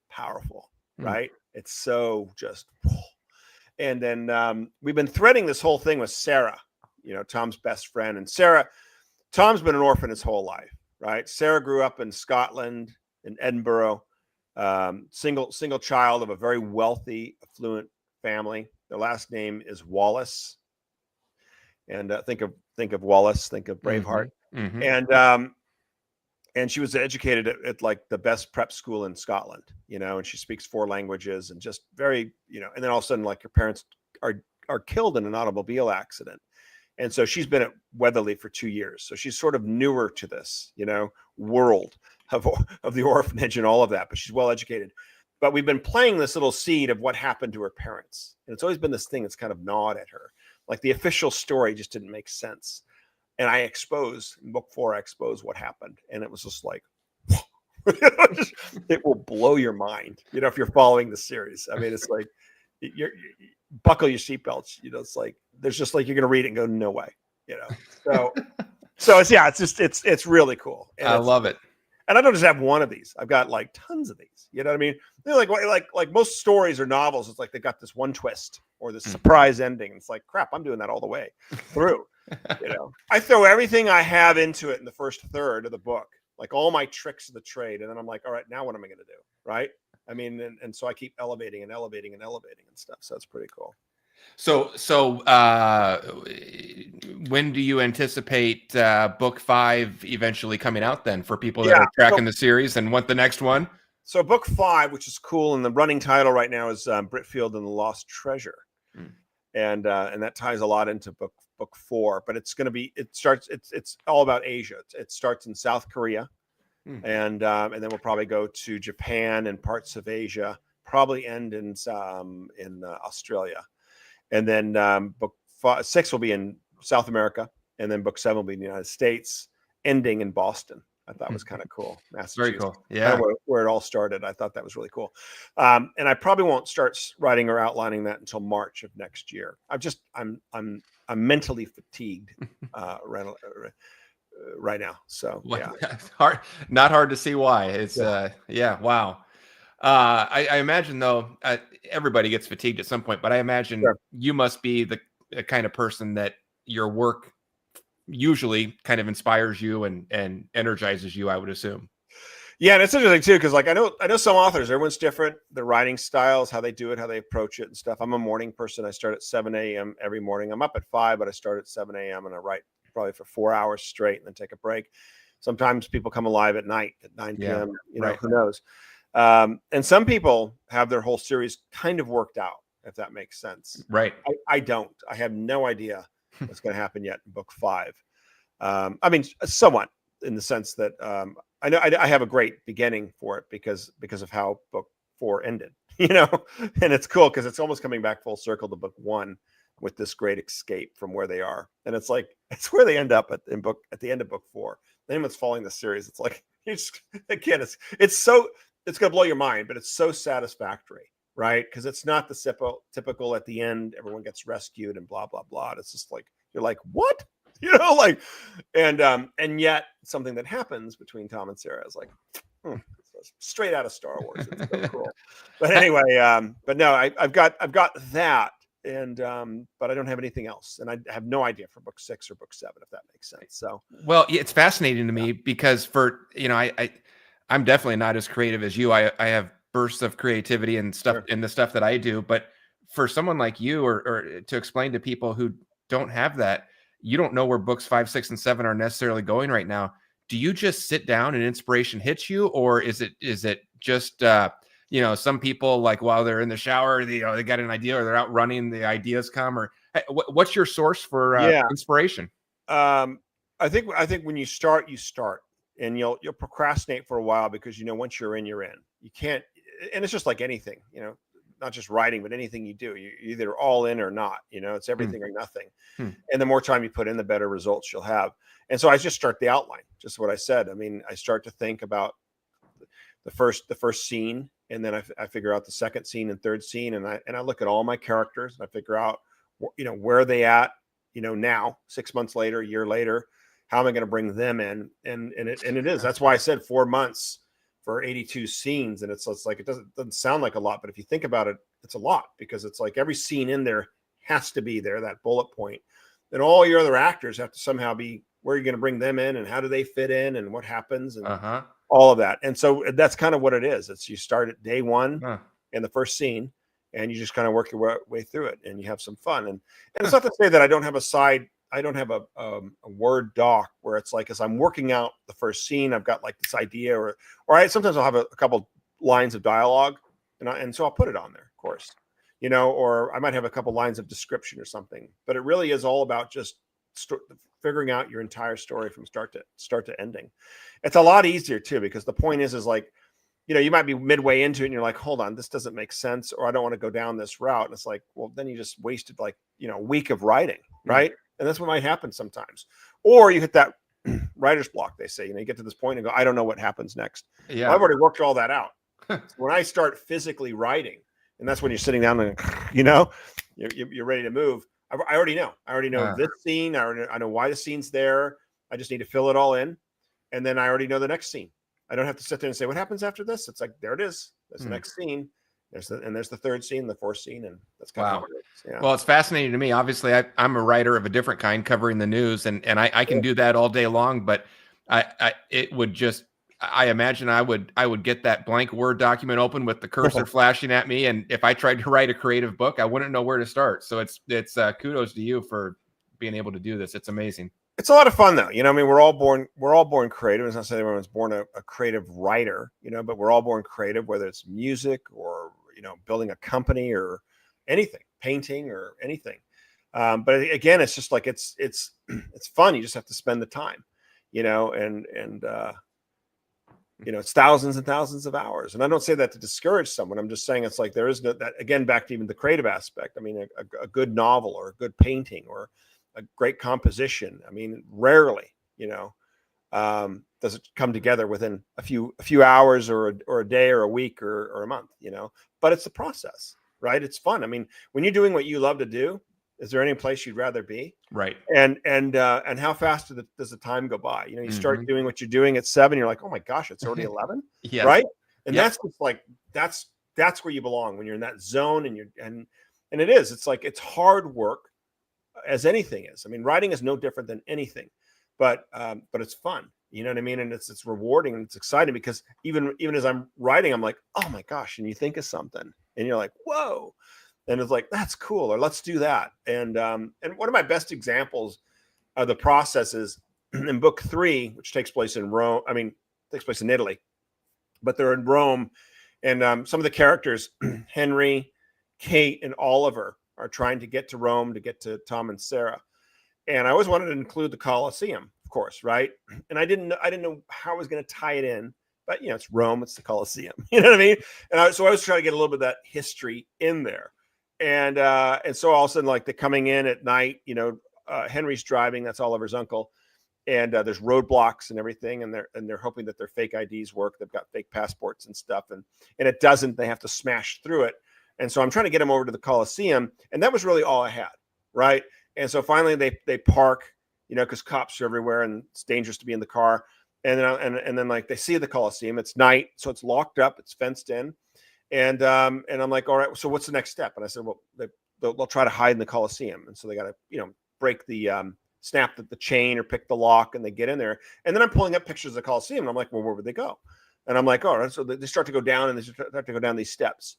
powerful, right? It's so just, and then we've been threading this whole thing with Sarah, Tom's best friend. And Tom's been an orphan his whole life, right? Sarah grew up in Scotland, in Edinburgh, single child of a very wealthy, affluent family. Their last name is Wallace, and think of Wallace, think of Braveheart, and she was educated at like the best prep school in Scotland, and she speaks 4 languages, and just very, and then all of a sudden, like, her parents are killed in an automobile accident. And so she's been at Weatherly for 2 years. So she's sort of newer to this, world of the orphanage and all of that, but she's well educated. But we've been playing this little seed of what happened to her parents. And it's always been this thing that's kind of gnawed at her. Like, the official story just didn't make sense. And in book 4, I expose what happened. And it was just like, it will blow your mind, if you're following the series. I mean, it's like, you buckle your seatbelts, it's like, there's just like, you're going to read it and go, no way, So it's really cool. And I love it. And I don't just have one of these. I've got like tons of these. You know what I mean? They're like most stories or novels. It's like they got this one twist or this surprise ending. It's like, crap, I'm doing that all the way through. I throw everything I have into it in the first third of the book, like all my tricks of the trade. And then I'm like, all right, now what am I going to do? Right. I mean, and so I keep elevating and elevating and elevating and stuff. So it's pretty cool. So when do you anticipate book 5 eventually coming out then, for people that are tracking the series and want the next one? So book 5, which is cool, and the running title right now is Britfield and the Lost Treasure. And that ties a lot into book 4, but it's all about Asia. It starts in South Korea, and then we'll probably go to Japan and parts of Asia, probably end in Australia. And then book 6 will be in South America, and then book 7 will be in the United States, ending in Boston. I thought was kind of cool. Very cool. Yeah, kind of where it all started. I thought that was really cool. And I probably won't start writing or outlining that until March of next year. I'm mentally fatigued right now. So not hard to see why. It's wow. I imagine though, everybody gets fatigued at some point, but I imagine you must be the kind of person that your work usually kind of inspires you and energizes you, I would assume. Yeah, and it's interesting too, because like I know some authors, everyone's different. Their writing styles, how they do it, how they approach it and stuff. I'm a morning person. I start at 7 a.m. every morning. I'm up at 5, but I start at 7 a.m. and I write probably for 4 hours straight and then take a break. Sometimes people come alive at night at 9 p.m. Who knows? And some people have their whole series kind of worked out, if that makes sense. Right. I don't. I have no idea what's going to happen yet in book 5. I mean, somewhat in the sense that I know I have a great beginning for it because of how book 4 ended, and it's cool because it's almost coming back full circle to book 1 with this great escape from where they are. And it's like, it's where they end up at the end of book 4. Anyone's following the series, it's like, it's going to blow your mind, but it's so satisfactory, right? Because it's not the typical at the end, everyone gets rescued and blah, blah, blah. It's just like, you're like, what? And yet something that happens between Tom and Sarah is like, straight out of Star Wars. It's so cool. But anyway, but no, I've got that. And but I don't have anything else, and I have no idea for book 6 or book 7, if that makes sense. So, well, it's fascinating to me because I'm definitely not as creative as you. I have bursts of creativity and stuff in the stuff that I do, but for someone like you, or to explain to people who don't have that, you don't know where books 5, 6, and 7 are necessarily going right now. Do you just sit down and inspiration hits you, or is it just some people, like while they're in the shower, they got an idea, or they're out running, the ideas come, or what's your source for inspiration? I think when you start, and you'll procrastinate for a while because once you're in, you're in. You can't, and it's just like anything, not just writing, but anything you do, you're either all in or not. It's everything or nothing. And the more time you put in, the better results you'll have. And so I just start the outline, just what I said. I mean, I start to think about the first scene, and then I figure out the second scene and third scene, and I look at all my characters and I figure out where are they at now, 6 months later, a year later, how am I going to bring them in? And it is, that's why I said 4 months for 82 scenes. And it's like, it doesn't sound like a lot, but if you think about it, it's a lot, because it's like every scene in there has to be there, that bullet point. Then all your other actors have to somehow be, where are you going to bring them in, and how do they fit in, and what happens, and all of that. And so that's kind of what it is. It's, you start at day 1 in the first scene, and you just kind of work your way through it, and you have some fun. And it's not to say that I don't have a Word doc where it's like, as I'm working out the first scene, I've got like this idea, or sometimes I'll have a couple lines of dialogue, and so I'll put it on there, of course, or I might have a couple lines of description or something. But it really is all about just figuring out your entire story from start to ending. It's a lot easier too, because the point is like, you might be midway into it and you're like, hold on, this doesn't make sense, or I don't want to go down this route. And it's like, well, then you just wasted like, a week of writing, right? And that's what might happen sometimes. Or you hit that writer's block, they say. You get to this point and go, I don't know what happens next. Yeah. Well, I've already worked all that out. So when I start physically writing, and that's when you're sitting down and, you're ready to move. I already know. I already know this scene. I know why the scene's there. I just need to fill it all in. And then I already know the next scene. I don't have to sit there and say, what happens after this? It's like, there it is. There's the next scene. There's the third scene, the fourth scene. And that's kind of how it is. Yeah. Well, it's fascinating to me. Obviously, I'm a writer of a different kind covering the news, and I can do that all day long, but it would just, I imagine I would get that blank Word document open with the cursor flashing at me. And if I tried to write a creative book, I wouldn't know where to start. So it's kudos to you for being able to do this. It's amazing. It's a lot of fun though. We're all born creative. It's not saying everyone's born a creative writer, but we're all born creative, whether it's music or, building a company or anything, painting or anything. But again, it's just like, it's fun. You just have to spend the time, it's thousands and thousands of hours. And I don't say that to discourage someone. I'm just saying it's like there is that, again, back to even the creative aspect. I mean, a good novel or a good painting or a great composition. I mean, rarely, does it come together within a few hours or a day or a week or a month, but it's the process, right? It's fun. I mean, when you're doing what you love to do, is there any place you'd rather be? Right. And how fast does the time go by? You start doing what you're doing at 7, you're like, oh my gosh, it's already 11. Yes. Right. And that's just like, that's where you belong when you're in that zone and it is, it's like, it's hard work as anything is. I mean, writing is no different than anything, but it's fun. You know what I mean? And it's rewarding and it's exciting because even as I'm writing, I'm like, oh my gosh. And you think of something and you're like, whoa. And it's like, that's cool. Or let's do that. And one of my best examples of the process is in book 3, which takes place in Rome. I mean, takes place in Italy, but they're in Rome. And some of the characters, Henry, Kate, and Oliver, are trying to get to Rome to get to Tom and Sarah. And I always wanted to include the Colosseum, of course, right? And I didn't know how I was going to tie it in, but it's Rome, it's the Colosseum, you know what I mean? And so I was trying to get a little bit of that history in there. And so all of a sudden, like they're coming in at night, Henry's driving, that's Oliver's uncle. And there's roadblocks and everything. And they're hoping that their fake IDs work. They've got fake passports and stuff. And it doesn't, they have to smash through it. And so I'm trying to get them over to the Colosseum. And that was really all I had. Right. And so finally they park, because cops are everywhere and it's dangerous to be in the car. And then like they see the Colosseum, it's night. So it's locked up, it's fenced in. And I'm like, all right, so what's the next step? And I said, well, they'll try to hide in the Colosseum. And so they got to, break the, snap the chain or pick the lock and they get in there. And then I'm pulling up pictures of the Colosseum. And I'm like, well, where would they go? And I'm like, all right. So they start to go down and they start to go down these steps.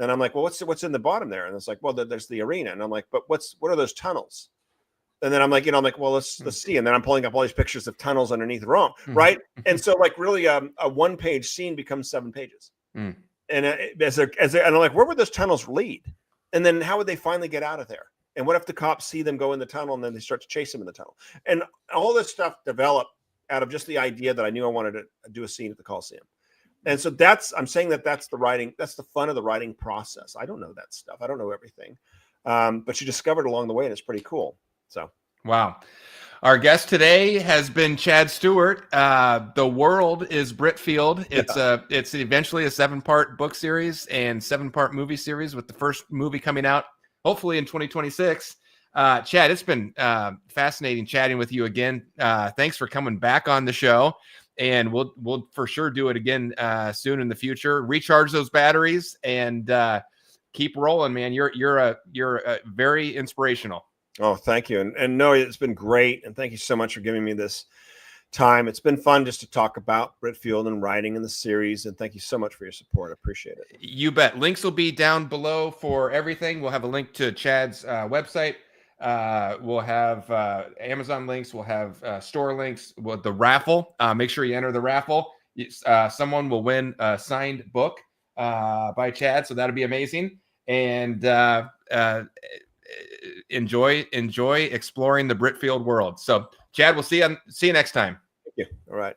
And I'm like, well, what's in the bottom there? And it's like, well, there's the arena. And I'm like, but what are those tunnels? And then I'm like, well, let's see. And then I'm pulling up all these pictures of tunnels underneath Rome. Right. And so like really a 1-page scene becomes 7 pages. And and I'm like, where would those tunnels lead? And then how would they finally get out of there? And what if the cops see them go in the tunnel and then they start to chase them in the tunnel? And all this stuff developed out of just the idea that I knew I wanted to do a scene at the Coliseum. And so I'm saying that's the writing. That's the fun of the writing process. I don't know that stuff. I don't know everything. But you discovered along the way and it's pretty cool. So, wow. Our guest today has been Chad Stewart. The World is Britfield. It's eventually a 7-part book series and 7-part movie series with the first movie coming out hopefully in 2026. Chad, it's been fascinating chatting with you again. Thanks for coming back on the show, and we'll for sure do it again soon in the future. Recharge those batteries and keep rolling, man. You're very inspirational. Oh, thank you. And no, it's been great. And thank you so much for giving me this time. It's been fun just to talk about Britfield and writing in the series. And thank you so much for your support. I appreciate it. You bet. Links will be down below for everything. We'll have a link to Chad's website. We'll have Amazon links. We'll have store links. The raffle. Make sure you enter the raffle. Someone will win a signed book by Chad. So that'll be amazing. And enjoy exploring the Britfield world. So Chad, we'll see you next time. Thank you. All right.